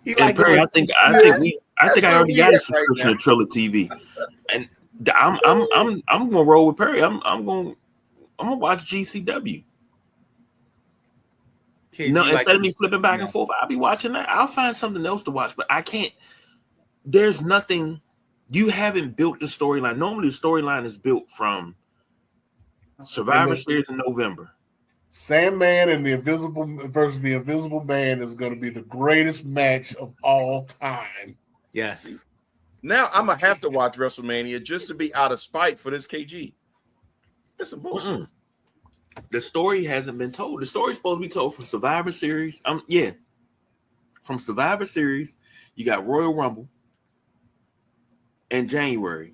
Perry, I think I already got a subscription to Triller TV, and I'm gonna roll with Perry. I'm gonna watch GCW. Instead of me flipping back and forth, I'll be watching that. I'll find something else to watch, but I can't. There's nothing. You haven't built the storyline. Normally, the storyline is built from Survivor Series in November. Sandman and the Invisible versus the Invisible Man is going to be the greatest match of all time. Yes. Now I'm gonna have to watch WrestleMania just to be out of spite for this KG. That's some bullshit. The story hasn't been told. The story's supposed to be told from Survivor Series. From Survivor Series, you got Royal Rumble in January.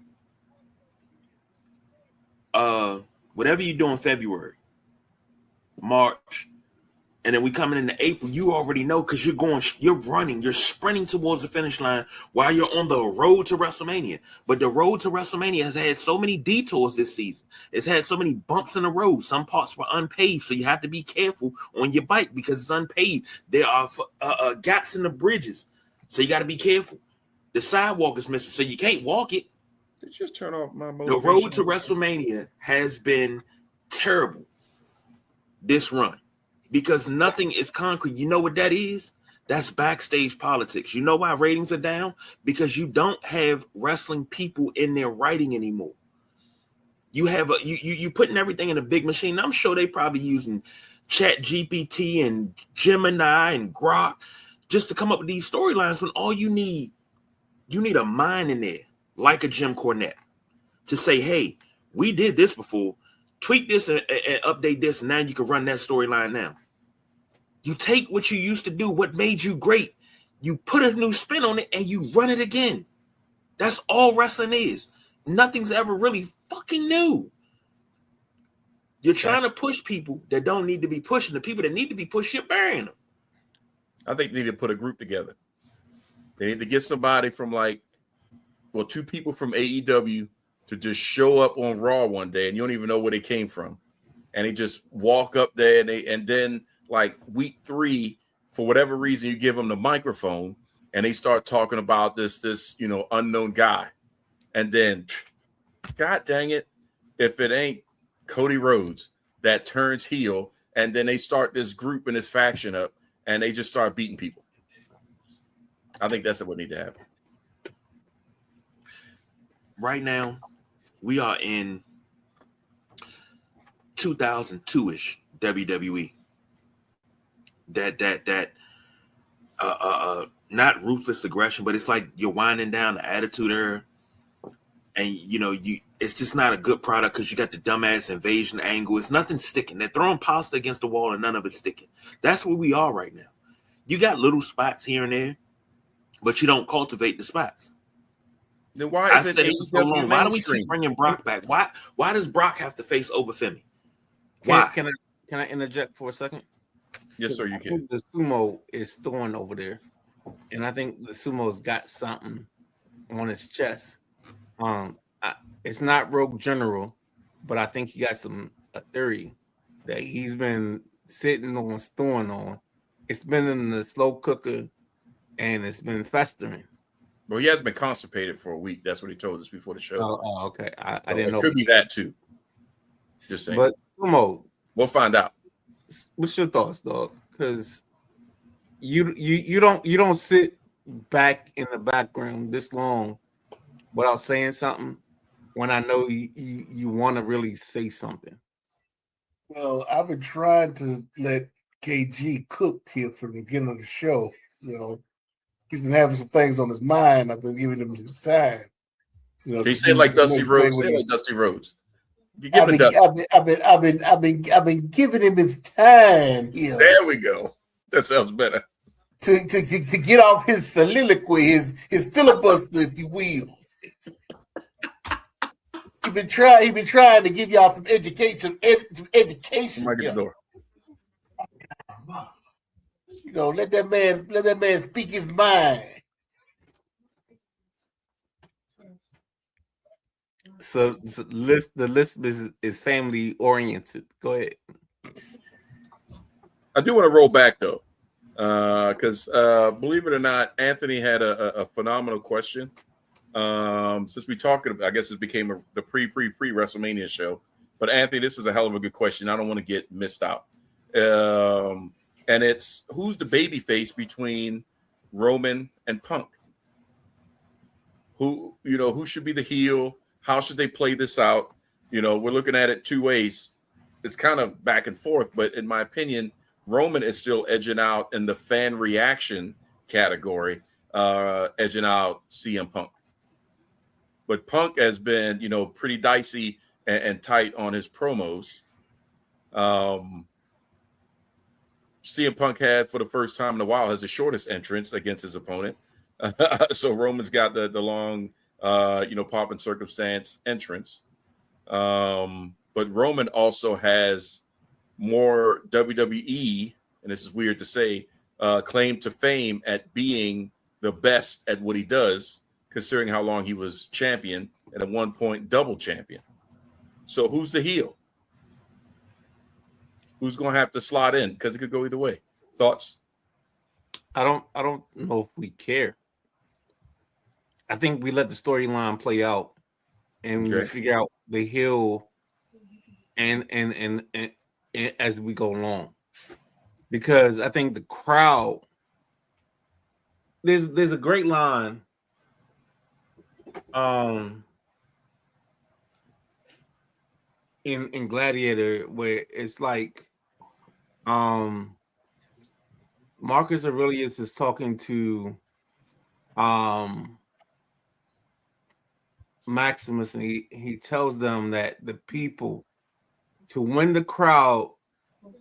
Whatever you do in February, March, and then we coming into April. You already know because you're sprinting towards the finish line while you're on the road to WrestleMania. But the road to WrestleMania has had so many detours this season. It's had so many bumps in the road. Some parts were unpaved, so you have to be careful on your bike because it's unpaved. There are gaps in the bridges, so you got to be careful. The sidewalk is missing, so you can't walk it. Did you just turn off my motivation? The road to WrestleMania has been terrible this run. because nothing is concrete. You know what that is? That's backstage politics. You know why ratings are down? Because you don't have wrestling people in there writing anymore. You have you putting everything in a big machine. I'm sure they probably using Chat GPT and Gemini and Grok just to come up with these storylines. When all you need a mind in there, like a Jim Cornette, to say, "Hey, we did this before. Tweak this and update this, and now you can run that storyline now." You take what you used to do, what made you great, you put a new spin on it, and you run it again. That's all wrestling is. Nothing's ever really fucking new. You're trying to push people that don't need to be pushing. The people that need to be pushed, you're burying them. I think they need to put a group together. They need to get somebody from two people from AEW to just show up on Raw one day, and you don't even know where they came from, and they just walk up there, and then like week 3, for whatever reason, you give them the microphone, and they start talking about this unknown guy, and then, God dang it, if it ain't Cody Rhodes that turns heel, and then they start this group and this faction up, and they just start beating people. I think that's what need to happen. Right now, we are in 2002-ish WWE. That not ruthless aggression, but it's like you're winding down the attitude era, and it's just not a good product because you got the dumbass invasion angle. It's nothing sticking. They're throwing pasta against the wall and none of it's sticking. That's where we are right now. You got little spots here and there, but you don't cultivate the spots. Then why is it so long? Why do we keep bringing Brock back? Why does Brock have to face Obafemi? Why? Can I interject for a second? Yes, sir, you can. The sumo is thorn over there, and I think the sumo's got something on his chest. It's not Rogue General, but I think he got a theory that he's been sitting on thorn on. It's been in the slow cooker, and it's been festering. Well, he has been constipated for a week. That's what he told us before the show. Oh okay. I didn't know. It could be that too. Just saying. But sumo, we'll find out. What's your thoughts, dog? Because you don't sit back in the background this long without saying something when I know you want to really say something. Well, I've been trying to let KG cook here from the beginning of the show. He's been having some things on his mind. I've been giving him his time. He said like Dusty Rhodes. Say like Dusty Rhodes. I've been giving him his time here. There we go. That sounds better. To get off his soliloquy, his filibuster, if you will. He been trying to give y'all some education. Right at the door. Let that man speak his mind. So the list is family oriented. Go ahead. I do want to roll back though, because believe it or not, Anthony had a phenomenal question. Since we talking about, I guess it became the pre WrestleMania show. But Anthony, this is a hell of a good question. I don't want to get missed out. And it's, who's the baby face between Roman and Punk? Who should be the heel? How should they play this out? We're looking at it two ways. It's kind of back and forth, but in my opinion, Roman is still edging out in the fan reaction category, edging out CM Punk. But Punk has been, pretty dicey and tight on his promos. CM Punk had, for the first time in a while, has the shortest entrance against his opponent. So Roman's got the long, pomp and circumstance entrance. But Roman also has more WWE, and this is weird to say, claim to fame at being the best at what he does, considering how long he was champion and at one point double champion. So who's the heel? Who's going to have to slot in? Because it could go either way. Thoughts? I don't know if we care. I think we let the storyline play out, and we figure out the heel, and as we go along. because I think the crowd. There's a great line. In Gladiator where it's like Marcus Aurelius is talking to Maximus, and he tells them that the people, to win the crowd,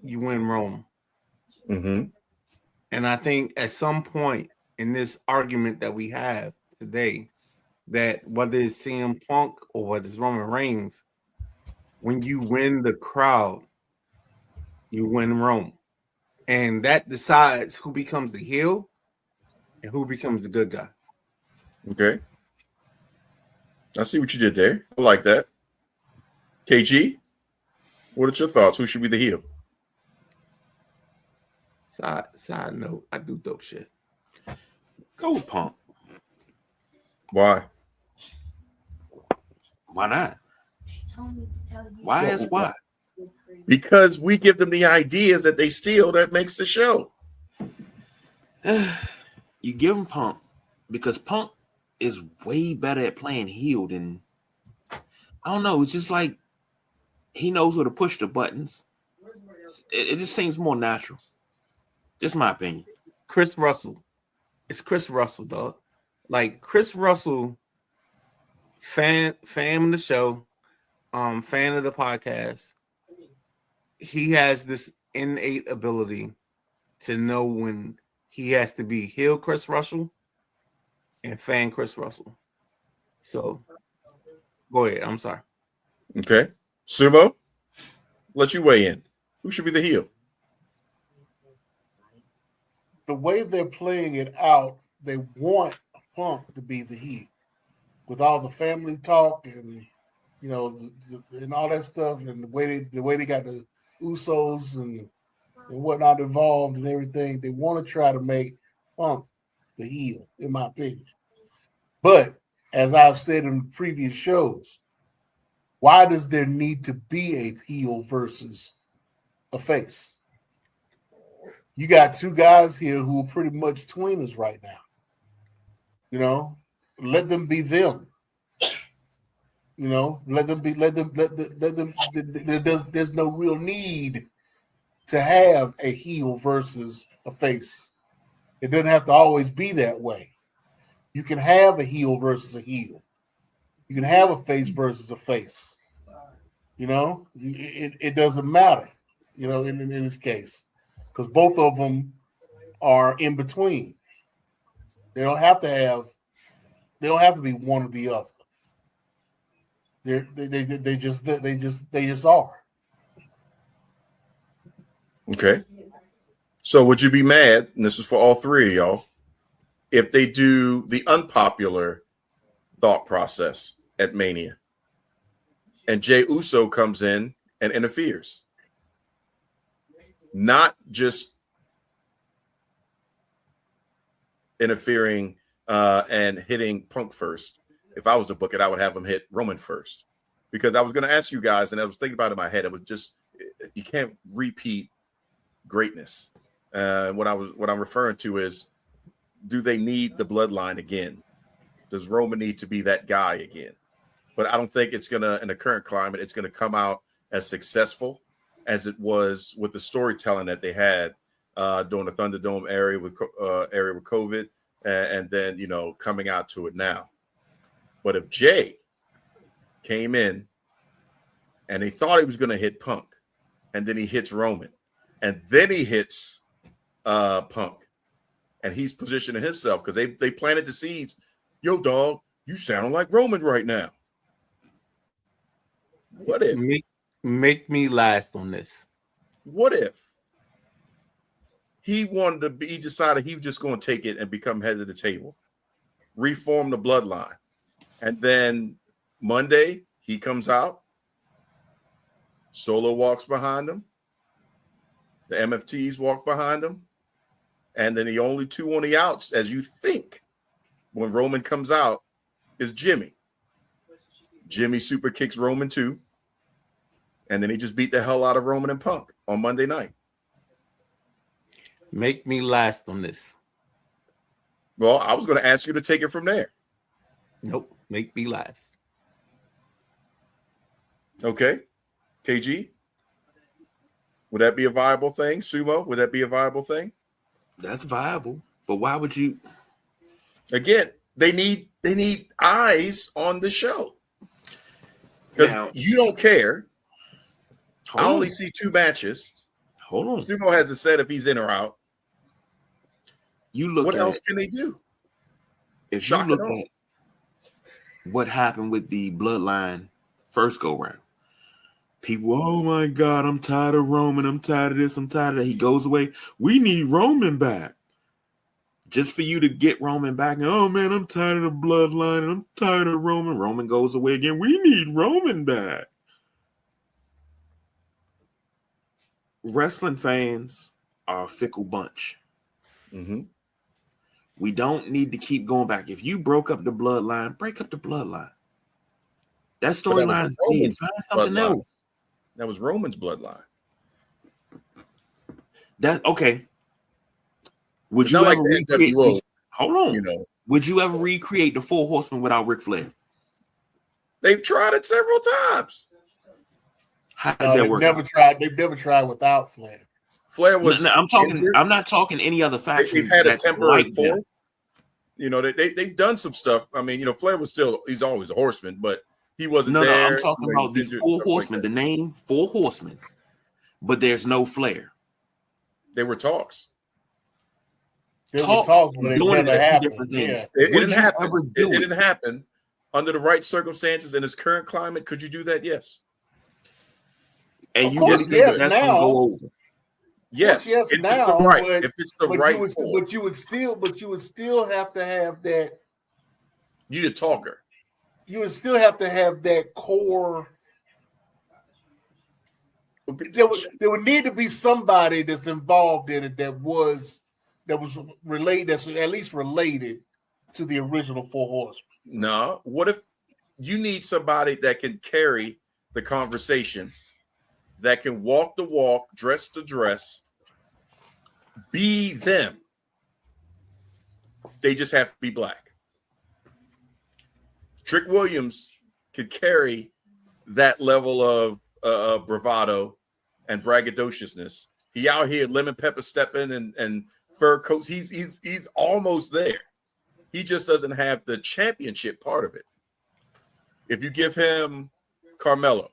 you win Rome. Mm-hmm. And I think at some point in this argument that we have today, that whether it's CM Punk or whether it's Roman Reigns, when you win the crowd, you win Rome. And that decides who becomes the heel and who becomes the good guy. Okay. I see what you did there. I like that. KG, what are your thoughts? Who should be the heel? Side note, I do dope shit. Go with Punk. Why? Why not? Why is why? Because we give them the ideas that they steal that makes the show. You give him Punk because Punk is way better at playing heel than, I don't know. It's just like he knows where to push the buttons. It just seems more natural. Just my opinion. Chris Russell. It's Chris Russell, dog. Like Chris Russell, fan of the show, fan of the podcast. He has this innate ability to know when he has to be heel Chris Russell and fan Chris Russell. So go ahead. I'm sorry. Okay. Sumo, let you weigh in. Who should be the heel? The way they're playing it out, they want Punk to be the heel with all the family talk and and all that stuff, and the way they got the Usos and whatnot involved and everything. They want to try to make Punk the heel, in my opinion. But as I've said in previous shows, why does there need to be a heel versus a face? You got two guys here who are pretty much tweeners right now. Let them be them. Let them. There's no real need to have a heel versus a face. It doesn't have to always be that way. You can have a heel versus a heel. You can have a face versus a face. It doesn't matter, in this case, because both of them are in between. They don't have to be one or the other. They just are. Okay. So would you be mad, and this is for all three of y'all, if they do the unpopular thought process at Mania and Jey Uso comes in and interferes? Not just interfering and hitting Punk first. If I was to book it, I would have him hit Roman first, because I was going to ask you guys, and I was thinking about it in my head. It was just, you can't repeat greatness. What I'm referring to is, do they need the bloodline again? Does Roman need to be that guy again? But I don't think it's gonna, in the current climate, it's gonna come out as successful as it was with the storytelling that they had during the Thunderdome area with COVID, and then coming out to it now. But if Jay came in and he thought he was going to hit Punk, and then he hits Roman, and then he hits Punk, and he's positioning himself because they planted the seeds. Yo, dog, you sound like Roman right now. What if? Make me last on this. What if he decided he was just going to take it and become head of the table, reform the bloodline, and then Monday he comes out, Solo walks behind him, the MFTs walk behind him, and then the only two on the outs, as you think, when Roman comes out, is Jimmy. Jimmy super kicks Roman too, and then he just beat the hell out of Roman and Punk on Monday night. Make me last on this. Well, I was going to ask you to take it from there. Nope. Make me last. Okay. KG? Would that be a viable thing? Sumo, would that be a viable thing? That's viable. But why would you? Again, they need eyes on the show. Now, Because you don't care. I hold only on. see 2 matches. Hold on. Sumo hasn't said if he's in or out. You look What at else can they do? if Shock you it look on. at what happened with the bloodline first go round. People, oh my God, I'm tired of Roman. I'm tired of this. I'm tired of that. He goes away. We need Roman back. Just for you to get Roman back. And, oh man, I'm tired of the bloodline. And I'm tired of Roman. Roman goes away again. We need Roman back. Wrestling fans are a fickle bunch. Mm-hmm. We don't need to keep going back. If you broke up the bloodline, break up the bloodline. That storyline is dead. Find something bloodline. else. That was Roman's bloodline. That okay. Would It's you not ever like the recreate? NWO, Hold on. you know. Would you ever recreate the Four Horsemen without Ric Flair? They've tried it several times. How did No, that they've work? never tried. They've never tried without Flair. Flair was. No, I'm talking. injured. I'm not talking any other faction. They've had a that's temporary like them. fourth. You know, they've done some stuff. I mean, you know, Flair was he's always a horseman, but he wasn't No, there. I'm talking You know, he about was the injured, Four stuff like Horsemen. that. The name Four Horsemen, but there's no Flair. They were talks. There were Talks talks, but it doing never it two happened. different things. Yeah. It Would didn't you happen. ever It do it? didn't happen under the right circumstances in his current climate. Could you do that? Yes. And Of you course, really think yes, that's going to now. go over? Yes. Yes, if now, it's the right, but- if it's the But right you would, form. but you would still have to have that. You need a talker. You would still have to have that core. There would need to be somebody that's involved in it that was related, that's at least related to the original Four Horsemen. No. What if you need somebody that can carry the conversation, that can walk the walk, dress the dress, be them? They just have to be black. Trick Williams could carry that level of bravado and braggadociousness. He out here lemon pepper stepping and fur coats. He's almost there. He just doesn't have the championship part of it. If you give him Carmelo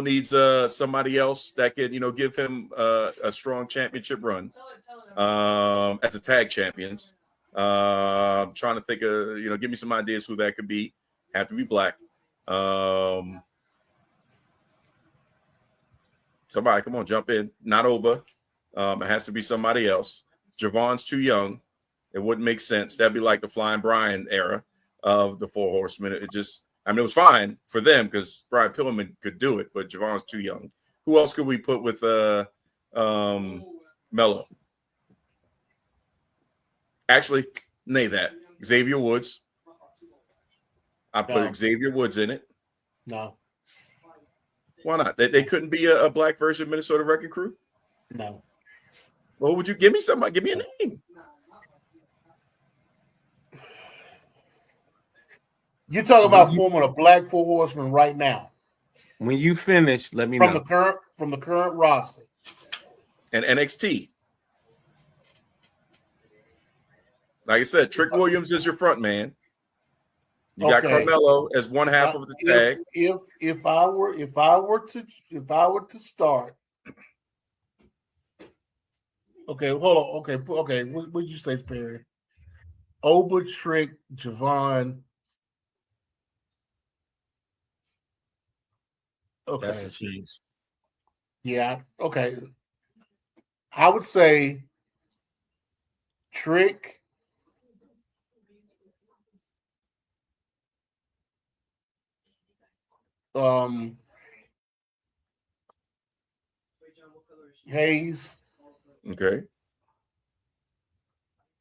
needs somebody else that can, you know, give him a strong championship run as a tag champions. I'm trying to think of, you know, give me some ideas who that could be. Have to be black. Somebody, come on, jump in. Not Oba. It has to be somebody else. Javon's too young. It wouldn't make sense. That'd be like the Flying Brian era of the Four Horsemen. It just, I mean, it was fine for them because Brian Pillman could do it, but Javon's too young. Who else could we put with Mello? Actually, nay that. Xavier Woods. I put No. Xavier Woods in it. No, Why not? They couldn't be a black version of Minnesota Wrecking Crew? no. Well, would you give me somebody? Give me a name. You're talking about forming a black Four Horsemen right now When you finish, let me from know. the current roster. And NXT. Like I said, Trick Williams is your front man. You got Okay. Carmelo as one half of the tag. If I were to start. Okay, hold on. Okay. What did you say, Perry? Oba, Trick, Javon. Okay. That's a change. Yeah. Okay. I would say Trick. Hayes. Okay.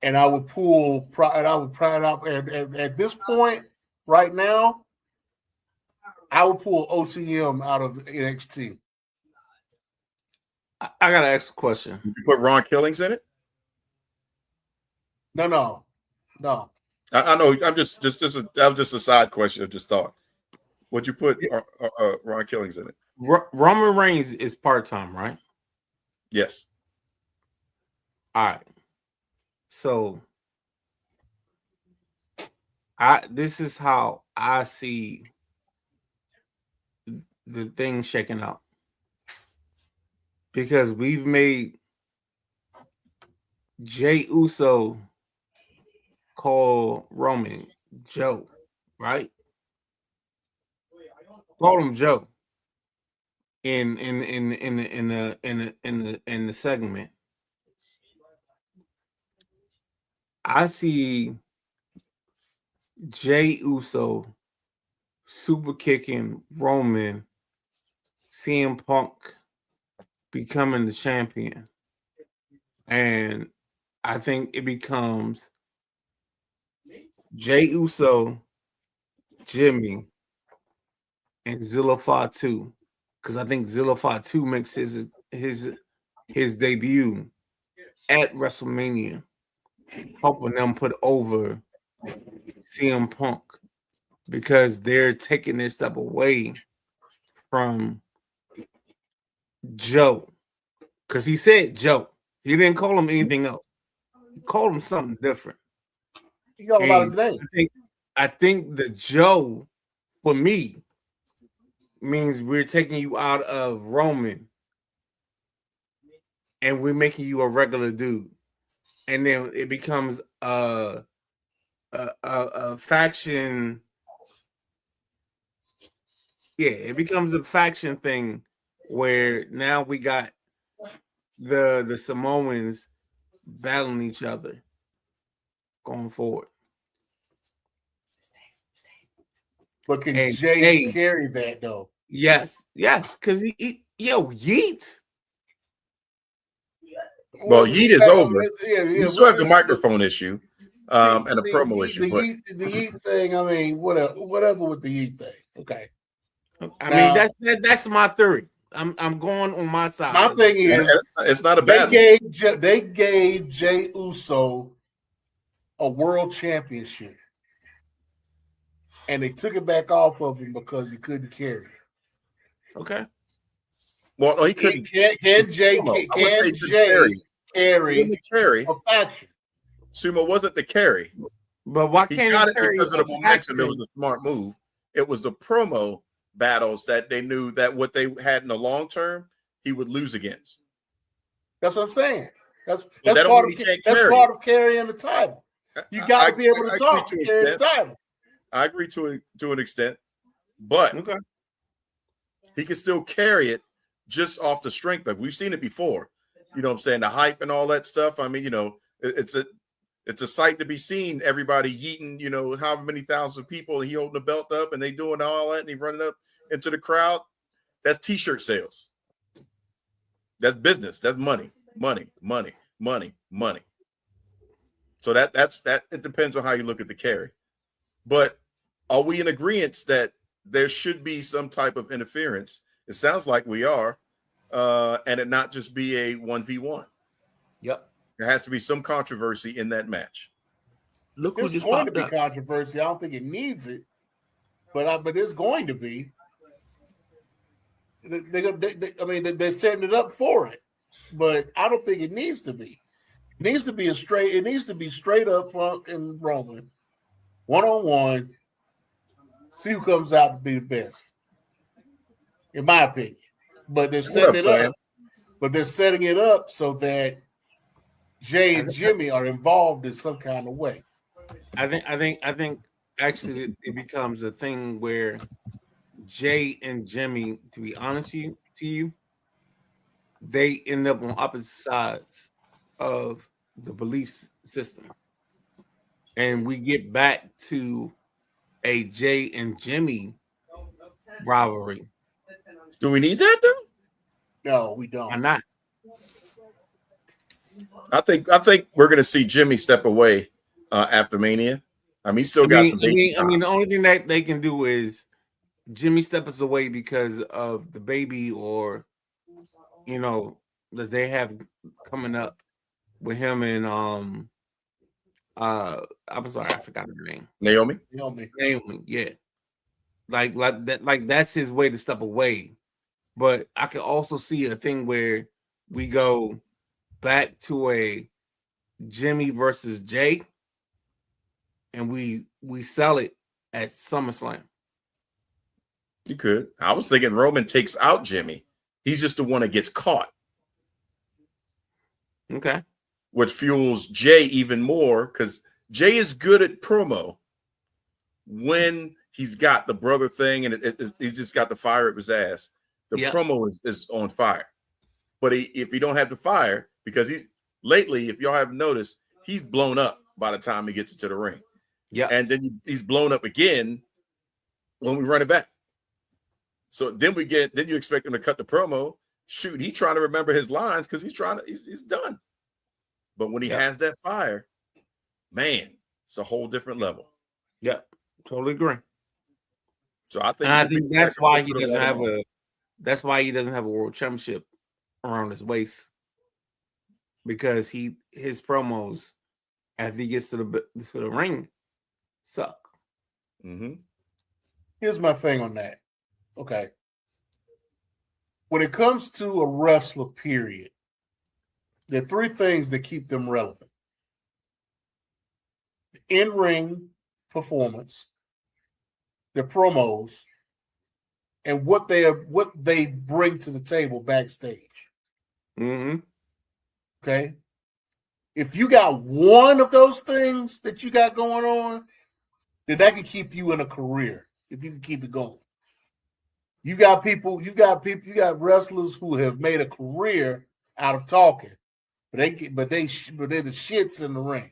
And I would pull. And I would pry it out. At this point, right now, I would pull OTM out of NXT. I gotta ask a question. Did you put Ron Killings in it? No. I know. I'm just that was just a side question. I just thought. Would you put Ron Killings in it? Roman Reigns is part-time, right? Yes. All right. So this is how I see the thing shaking out. Because we've made Jey Uso call Roman Joe, right? Call him Joe in the segment. I see Jey Uso super kicking Roman, CM Punk becoming the champion. And I think it becomes Jey Uso, Jimmy, and Zilla Fatu. Because I think Zilla Fatu makes his debut at WrestleMania, helping them put over CM Punk because they're taking this step away from Joe. Because he said Joe. He didn't call him anything else. He called him something different. He called him about his name. I think the Joe, for me, means we're taking you out of Roman and we're making you a regular dude. And then it becomes a faction. Yeah, it becomes a faction thing where now we got the Samoans battling each other going forward. But can Jay carry that though? Yes, because he Yeet. Well, Yeet is over. You still have the microphone issue and a promo issue. The Yeet thing, I mean, whatever with the Yeet thing. Okay. I mean, that's my theory. I'm going on my side. My thing is, it's not a bad. They gave Jey Uso a world championship, and they took it back off of him because he couldn't carry it. Okay. Well, no, he couldn't. Can Jay carry a faction? Sumo wasn't the carry, but why he can't got he it because of the momentum? It was a smart move. It was the promo battles that they knew that what they had in the long term, he would lose against. That's what I'm saying. That's part of carrying the title. You got to be able to talk to carry the title. I agree to an extent, but he can still carry it just off the strength of. We've seen it before. You know what I'm saying? The hype and all that stuff. I mean, you know, it's a sight to be seen. Everybody yeeting, you know, however many thousand people, he holding the belt up and they doing all that and he running up into the crowd. That's t-shirt sales. That's business. That's money. So that's it depends on how you look at the carry. But are we in agreement that there should be some type of interference? It sounds like we are, and it not just be a 1v1. Yep. There has to be some controversy in that match. Look who's going to be controversy. I don't think it needs it, but there's going to be. They're setting it up for it, but I don't think it needs to be. It needs to be straight up Punk and Roman, 1-on-1. See who comes out to be the best, in my opinion. But they're setting it up so that Jay and Jimmy are involved in some kind of way. I think actually it becomes a thing where Jay and Jimmy, to be honest to you, they end up on opposite sides of the belief system. And we get back to a Jay and Jimmy rivalry. Do we need that though? No, we don't. Why not? I think we're going to see Jimmy step away after Mania. I mean, he's still got some. I mean, the only thing that they can do is Jimmy steps away because of the baby, or you know, that they have coming up with him and I'm sorry, I forgot her name. Naomi. Naomi, yeah. Like that, like that's his way to step away. But I can also see a thing where we go back to a Jimmy versus Jay, and we sell it at SummerSlam. You could. I was thinking Roman takes out Jimmy. He's just the one that gets caught. Okay. Which fuels Jay even more because Jay is good at promo when he's got the brother thing and he's just got the fire up his ass. The promo is on fire. But if you don't have the fire, because lately, if y'all haven't noticed, he's blown up by the time he gets into the ring. Yeah. And then he's blown up again when we run it back. So then you expect him to cut the promo. Shoot, he's trying to remember his lines because he's done. But when he has that fire, man, it's a whole different level. Yeah, totally agree. So I think that's why he doesn't have a world championship around his waist, because his promos as he gets to the ring suck. Mm-hmm. Here's my thing on that. Okay. When it comes to a wrestler, period, there are three things that keep them relevant: in-ring performance, their promos, and what they bring to the table backstage. Mm-hmm. Okay. If you got one of those things that you got going on, then that can keep you in a career if you can keep it going. You got wrestlers who have made a career out of talking, but they're the shits in the ring.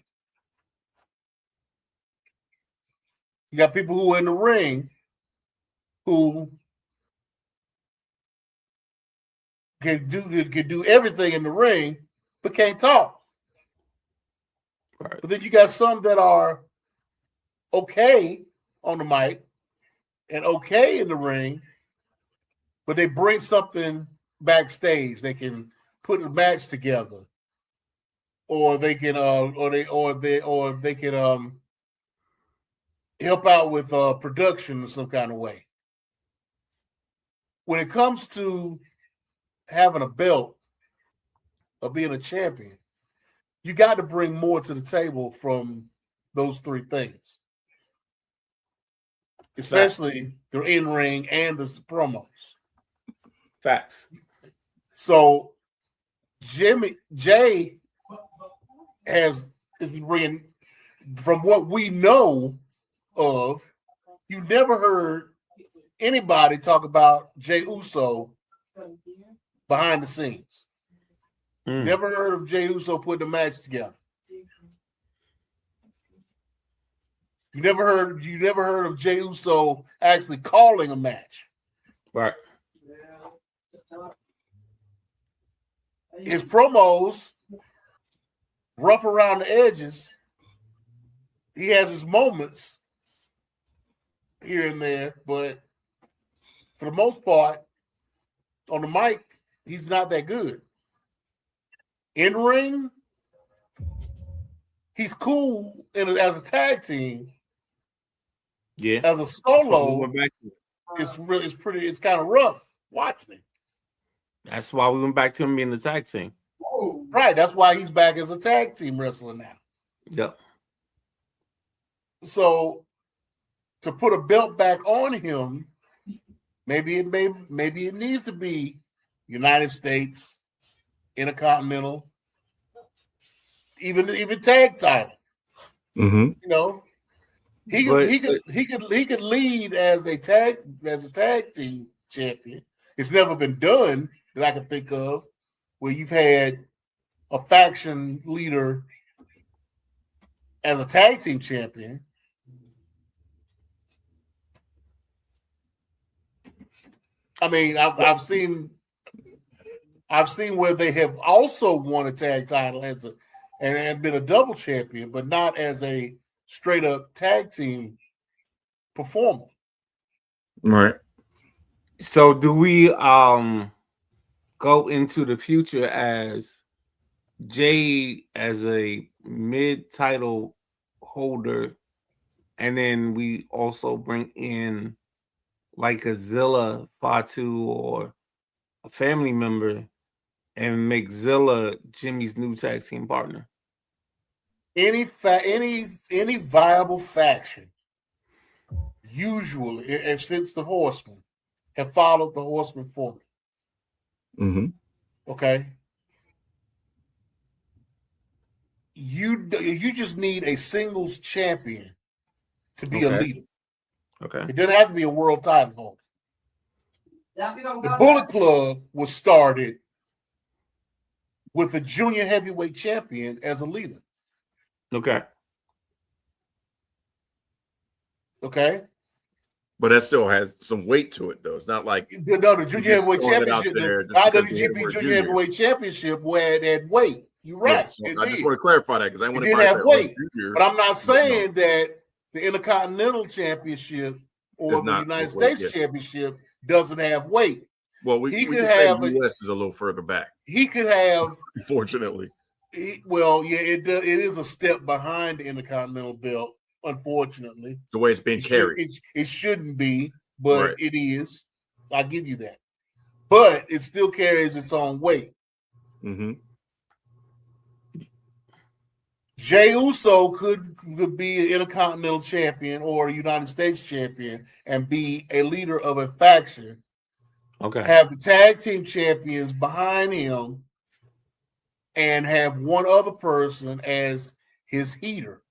You got people who are in the ring who can do everything in the ring, but can't talk. Right. But then you got some that are okay on the mic and okay in the ring, but they bring something backstage. They can put a match together, or they can they can help out with production in some kind of way. When it comes to having a belt or being a champion, you got to bring more to the table from those three things, especially the in-ring and the promos. Facts. So Jay is bringing, from what we know of, you've never heard anybody talk about Jey Uso behind the scenes. Never heard of Jey Uso putting a match together. You never heard of Jey Uso actually calling a match. Right. His promos, rough around the edges. He has his moments here and there, but for the most part, on the mic, he's not that good. In ring, he's cool as a tag team. Yeah. As a solo, it's kind of rough watching him. That's why we went back to him being the tag team. Right. That's why he's back as a tag team wrestler now. Yep. So to put a belt back on him, maybe it needs to be United States, Intercontinental, even tag title. Mm-hmm. You know, he could lead as a tag team champion. It's never been done that I can think of where you've had a faction leader as a tag team champion. I mean, I've seen where they have also won a tag title and been a double champion, but not as a straight up tag team performer. Right. So do we go into the future as Jay as a mid-title holder, and then we also bring in like a Zilla Fatu or a family member and make Zilla Jimmy's new tag team partner. Any viable faction, usually, if since the Horsemen have followed the Horsemen for me. Mm-hmm. Okay. You just need a singles champion to be a Okay. leader. Okay. It doesn't have to be a world title holder. The Bullet Club was started with a junior heavyweight champion as a leader. Okay. Okay. But that still has some weight to it, though. It's not like No, the junior heavyweight championship, the IWGP Junior Heavyweight Championship, where it had weight. You're right. Yeah, so I just want to clarify that because I want to have weight. Junior, but I'm not saying that the Intercontinental Championship or the United States Championship doesn't have weight. Well, we can say the U.S. is a little further back. He could have, unfortunately. It is a step behind the Intercontinental belt. Unfortunately, the way it's being carried, it shouldn't be, but it is. I give you that. But it still carries its own weight. Mm-hmm. Jey Uso could be an Intercontinental Champion or a United States Champion and be a leader of a faction. Okay. Have the tag team champions behind him and have one other person as his heater.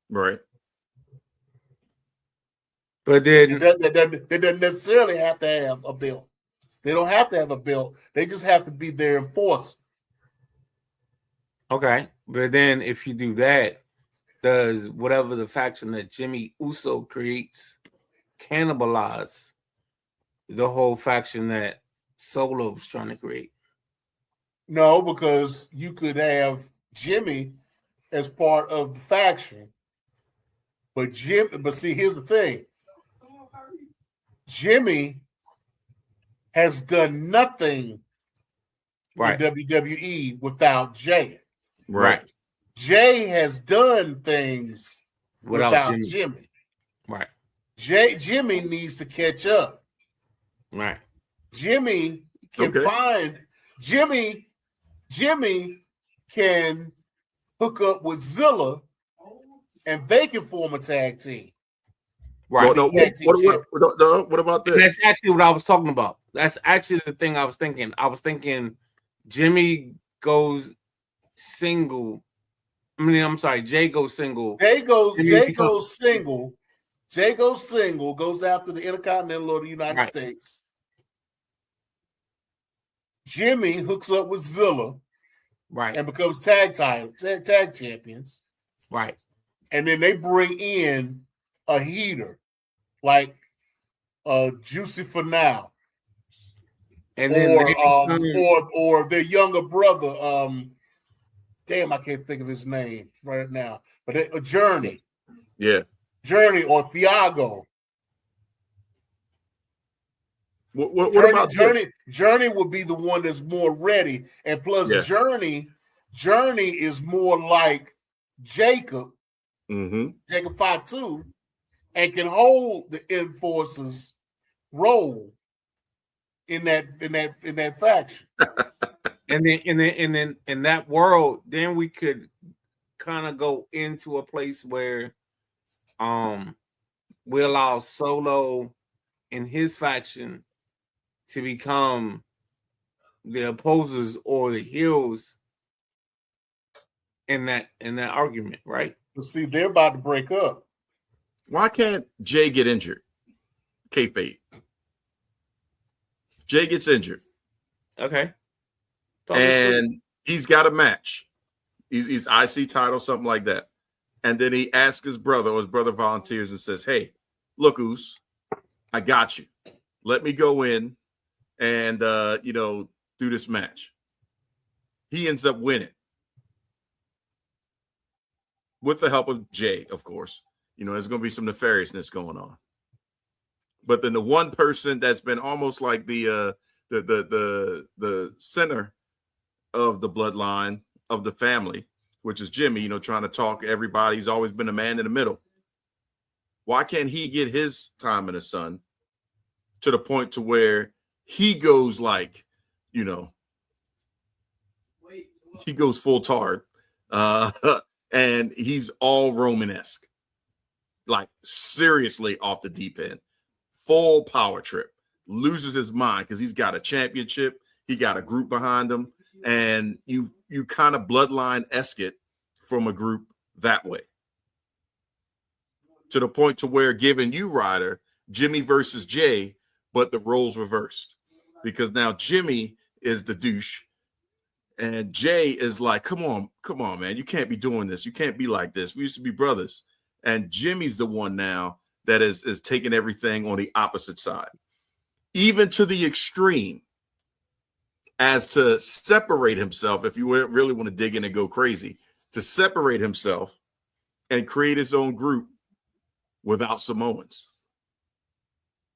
Right. But then they don't necessarily have to have a belt. They don't have to have a belt. They just have to be their enforcer. Okay. But then if you do that, does whatever the faction that Jimmy Uso creates cannibalize the whole faction that Solo's trying to create? No, because you could have Jimmy as part of the faction. But see, here's the thing. Jimmy has done nothing in WWE without Jay. Right. Jay has done things without Jimmy. Right. Jimmy needs to catch up. Right. Jimmy can find Jimmy can hook up with Zilla and they can form a tag team. Right. What about this? And that's actually what I was talking about. That's actually the thing I was thinking. I was thinking Jimmy goes single. Jay goes single. Jay goes single. Jay goes single, goes after the Intercontinental or the United States. Jimmy hooks up with Zilla. Right. And becomes tag champions. Right. And then they bring in a heater like Juicy for Now. And then or their younger brother, damn, I can't think of his name right now. But a Journey. Yeah. Journey or Thiago. What about Journey? Journey would be the one that's more ready. And plus Journey is more like Jacob. Mm-hmm. Jacob Fatu, and can hold the enforcer's role in that faction. and then in that world, then we could kind of go into a place where we allow Solo and his faction to become the opposers or the heels in that argument, right? But see, they're about to break up. Why can't Jay get injured? Kayfabe. Jay gets injured. Okay. And he's got a match. He's IC title, something like that. And then he asks his brother, or his brother volunteers and says, hey, look, Oos, I got you. Let me go in and, do this match. He ends up winning. With the help of Jay, of course. There's going to be some nefariousness going on. But then the one person that's been almost like the the center of the bloodline of the family, which is Jimmy, you know, trying to talk to everybody. He's always been a man in the middle. Why can't he get his time in the sun to the point to where he goes like, you know, he goes full tard, and he's all Roman-esque, like seriously off the deep end, full power trip, loses his mind because he's got a championship, he got a group behind him, and you kind of bloodline-esque it from a group that way. To the point to where giving you, Ryder, Jimmy versus Jay, but the roles reversed. Because now Jimmy is the douche, and Jay is like, come on, man. You can't be doing this. You can't be like this. We used to be brothers. And Jimmy's the one now that is taking everything on the opposite side. Even to the extreme as to separate himself, if you really want to dig in and go crazy, to separate himself and create his own group without Samoans.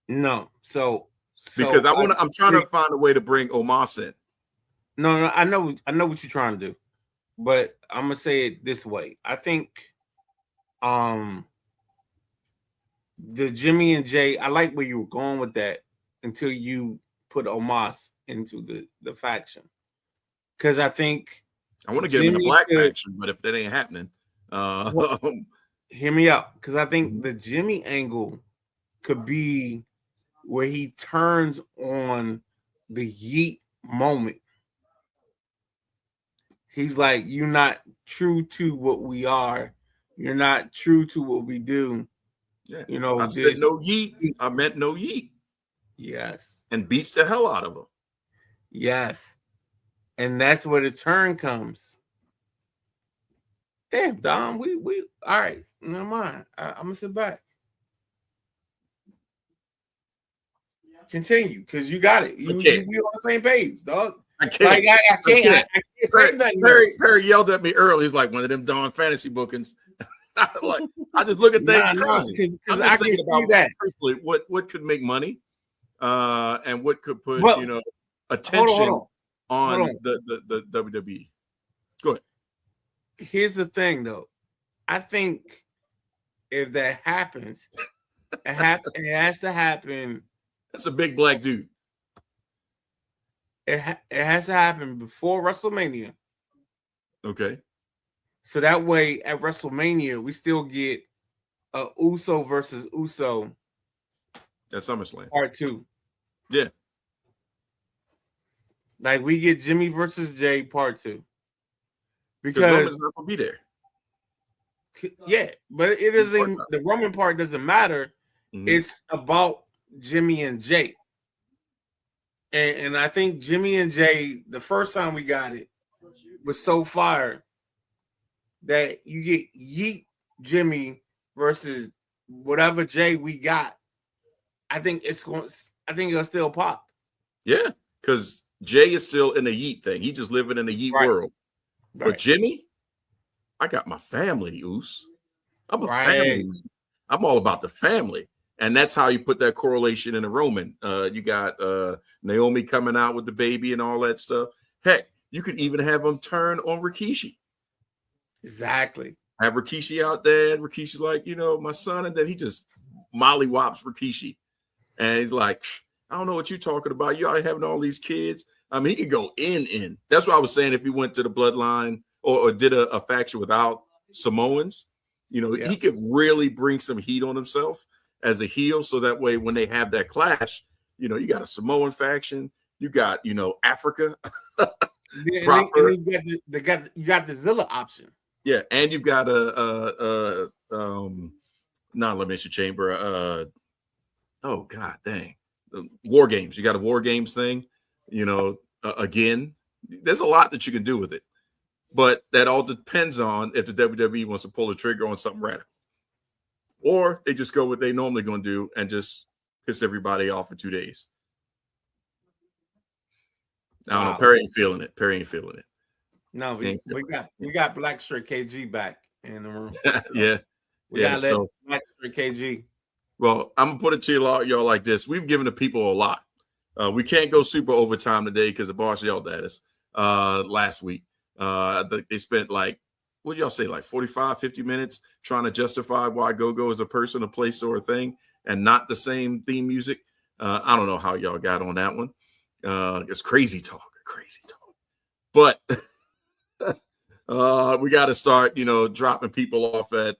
No, so because I'm trying to find a way to bring Omos in. No, I know what you're trying to do, but I'm gonna say it this way. I think, the Jimmy and Jay. I like where you were going with that until you put Omos into the faction, because I think I want to get him in the black faction, but if that ain't happening, hear me out, because I think the Jimmy angle could be where he turns on the yeet moment. He's like, you're not true to what we are. You're not true to what we do. Yeah. You know, I said no yeet. I meant no yeet. Yes. And beats the hell out of him. Yes. And that's where the turn comes. Damn, Dom, we all right. Never mind. I'm gonna sit back. Continue, because you got it. We on the same page, dog. I can't. Like, I can't say nothing. Perry yelled at me early. He's like one of them Dawn fantasy bookings. I just look at things crazy. Because I can see that. Personally, what could make money, and what could put attention on the WWE. Go ahead. Here's the thing, though. I think if that happens, it has to happen. That's a big black dude. It has to happen before WrestleMania. Okay. So that way at WrestleMania, we still get a Uso versus Uso at SummerSlam. Part 2. Yeah. Like we get Jimmy versus Jay Part 2. Because Roman's not gonna be there. Yeah, but it isn't, the Roman part doesn't matter. Mm-hmm. It's about Jimmy and Jay. And I think Jimmy and Jay, the first time we got it, was so fire that you get yeet Jimmy versus whatever Jay we got. I think it'll still pop. Yeah, because Jay is still in the yeet thing. He just living in the yeet world. Right. But Jimmy, I got my family, Oos. I'm a family man. I'm all about the family. And that's how you put that correlation in a Roman. You got Naomi coming out with the baby and all that stuff. Heck, you could even have them turn on Rikishi. Exactly. Have Rikishi out there, and Rikishi's like, my son, and then he just mollywops Rikishi. And he's like, I don't know what you're talking about. You already having all these kids. I mean, he could go in. That's what I was saying. If he went to the bloodline or did a faction without Samoans, he could really bring some heat on himself as a heel. So that way, when they have that clash, you got a Samoan faction, you got, Africa. You got the Zilla option. Yeah, and you've got a non-elimination chamber. Oh god dang, War Games. You got a War Games thing. Again, there's a lot that you can do with it, but that all depends on if the WWE wants to pull the trigger on something radical, or they just go what they normally going to do and just piss everybody off for 2 days. I don't know. Perry ain't feeling it. No, we got Black Shirt KG back in the room. So we got Black Shirt KG. Well, I'm gonna put it to y'all like this: we've given the people a lot. We can't go super overtime today because the boss yelled at us last week. They spent like, what did y'all say, like 45, 50 minutes trying to justify why Go-Go is a person, a place, or a thing, and not the same theme music. I don't know how y'all got on that one. It's crazy talk. But we got to start, dropping people off at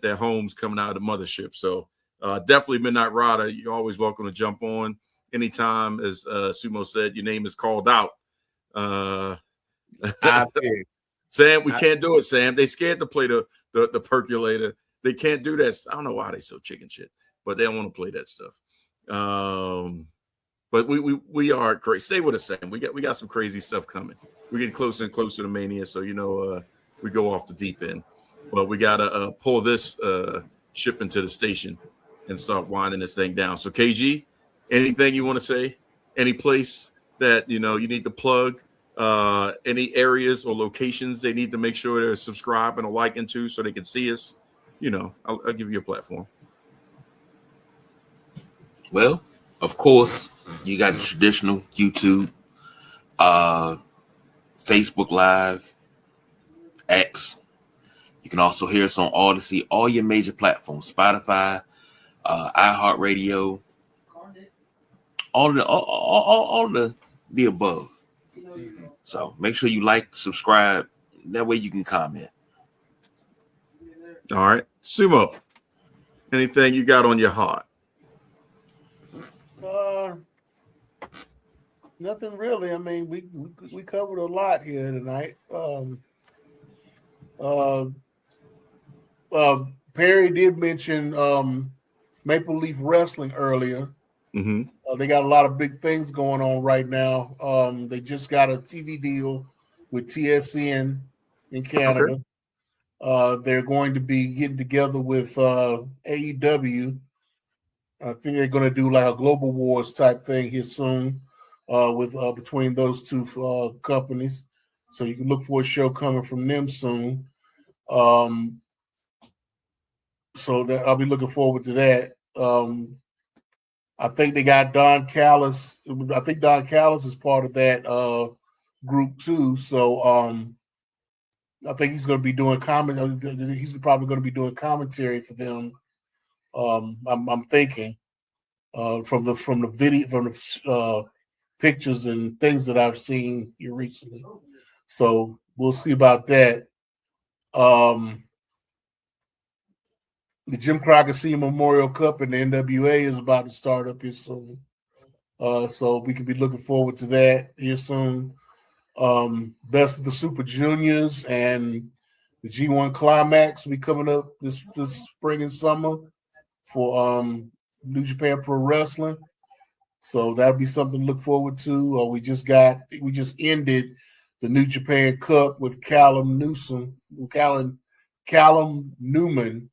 their homes coming out of the mothership. So definitely Midnight Rider, you're always welcome to jump on anytime. As Sumo said, your name is called out. Sam, we can't do it, Sam. They scared to play the percolator. They can't do that. I don't know why they so chicken shit, but they don't want to play that stuff. But we are crazy. Stay with us, Sam. We got some crazy stuff coming. We're getting closer and closer to Mania, so we go off the deep end. But we gotta pull this ship into the station and start winding this thing down. So KG, anything you want to say? Any place that you need to plug? Any areas or locations they need to make sure they're subscribed and a like into so they can see us? I'll give you a platform. Well, of course, you got the traditional YouTube, Facebook Live, X. You can also hear us on Odyssey, all your major platforms, Spotify, iHeartRadio, all the above. So make sure you like, subscribe. That way you can comment. All right. Sumo, anything you got on your heart? Nothing really. I mean, we covered a lot here tonight. Perry did mention Maple Leaf Wrestling earlier. Mm-hmm. They got a lot of big things going on right now. They just got a TV deal with TSN in Canada. Okay. They're going to be getting together with AEW. I think they're going to do like a Global Wars type thing here soon with between those two companies. So you can look for a show coming from them soon. So that I'll be looking forward to that. I think they got Don Callis. I think Don Callis is part of that group too. So I think he's going to be doing He's probably going to be doing commentary for them. I'm thinking from the video, from the pictures and things that I've seen here recently. So we'll see about that. The Jim Crockett Senior Memorial Cup and the NWA is about to start up here soon. So we can be looking forward to that here soon. Best of the Super Juniors and the G1 Climax will be coming up this spring and summer for New Japan Pro Wrestling. So that'll be something to look forward to. We just ended the New Japan Cup with Callum Newman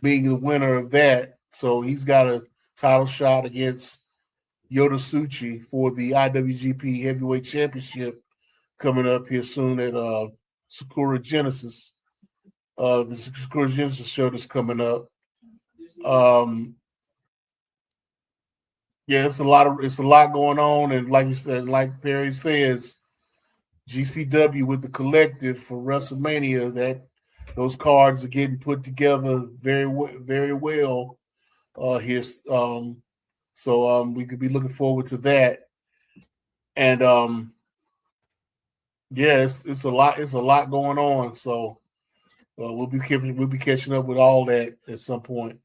being the winner of that. So he's got a title shot against Yota Tsuchi for the IWGP Heavyweight Championship coming up here soon at Sakura Genesis. The Sakura Genesis show that's coming up. It's a lot going on, and like you said, like Perry says, GCW with the collective for WrestleMania, that those cards are getting put together very well here. So we could be looking forward to that. And it's a lot going on. So we'll be catching up with all that at some point.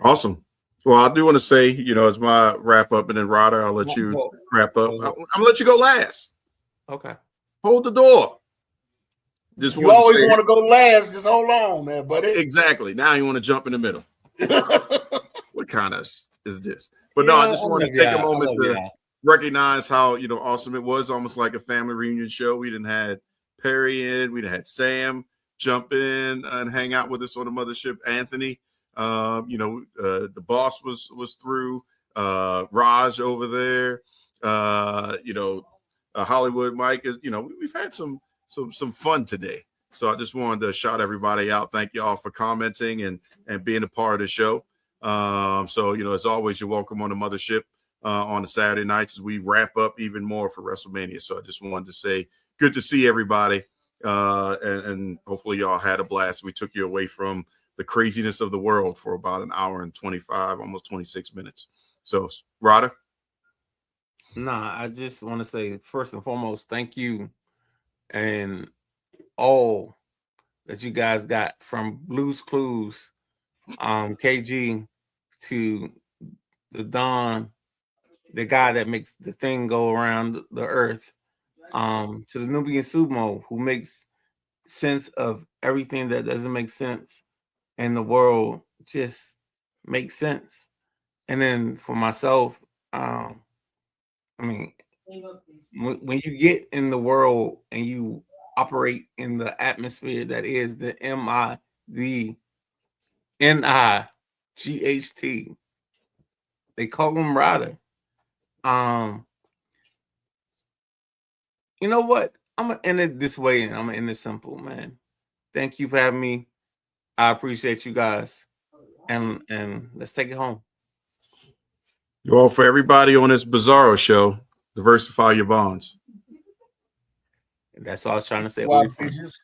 Awesome. Well, I do want to say, it's my wrap up, and then Ryder, I'll let you wrap up. I'm gonna let you go last. Okay. Hold the door. You always want to go last. Just hold on, man, buddy. Exactly. Now you want to jump in the middle. What kind of is this? But no, I just want to take a moment to recognize how awesome it was. Almost like a family reunion show. We didn't had Perry in. We didn't had Sam jump in and hang out with us on the mothership. Anthony, the boss was through. Raj over there. Hollywood Mike is. We've had some fun today. So I just wanted to shout everybody out. Thank you all for commenting and being a part of the show. So, as always, you're welcome on the mothership on the Saturday nights as we wrap up even more for WrestleMania. So I just wanted to say good to see everybody. And hopefully y'all had a blast. We took you away from the craziness of the world for about an hour and 25, almost 26 minutes. So, Rada? Nah, I just want to say, first and foremost, thank you and all that you guys got from Blue's Clues, KG, to the Don, the guy that makes the thing go around the earth, to the Nubian Sumo, who makes sense of everything that doesn't make sense in the world just makes sense. And then for myself, I mean, when you get in the world and you operate in the atmosphere that is the MIDNIGHT, they call him Ryder. You know what? I'm gonna end it this way, and I'm gonna end it simple, man. Thank you for having me. I appreciate you guys, and let's take it home. Well, for everybody on this Bizarro show, diversify your bonds. And that's all I was trying to say. Swap figures.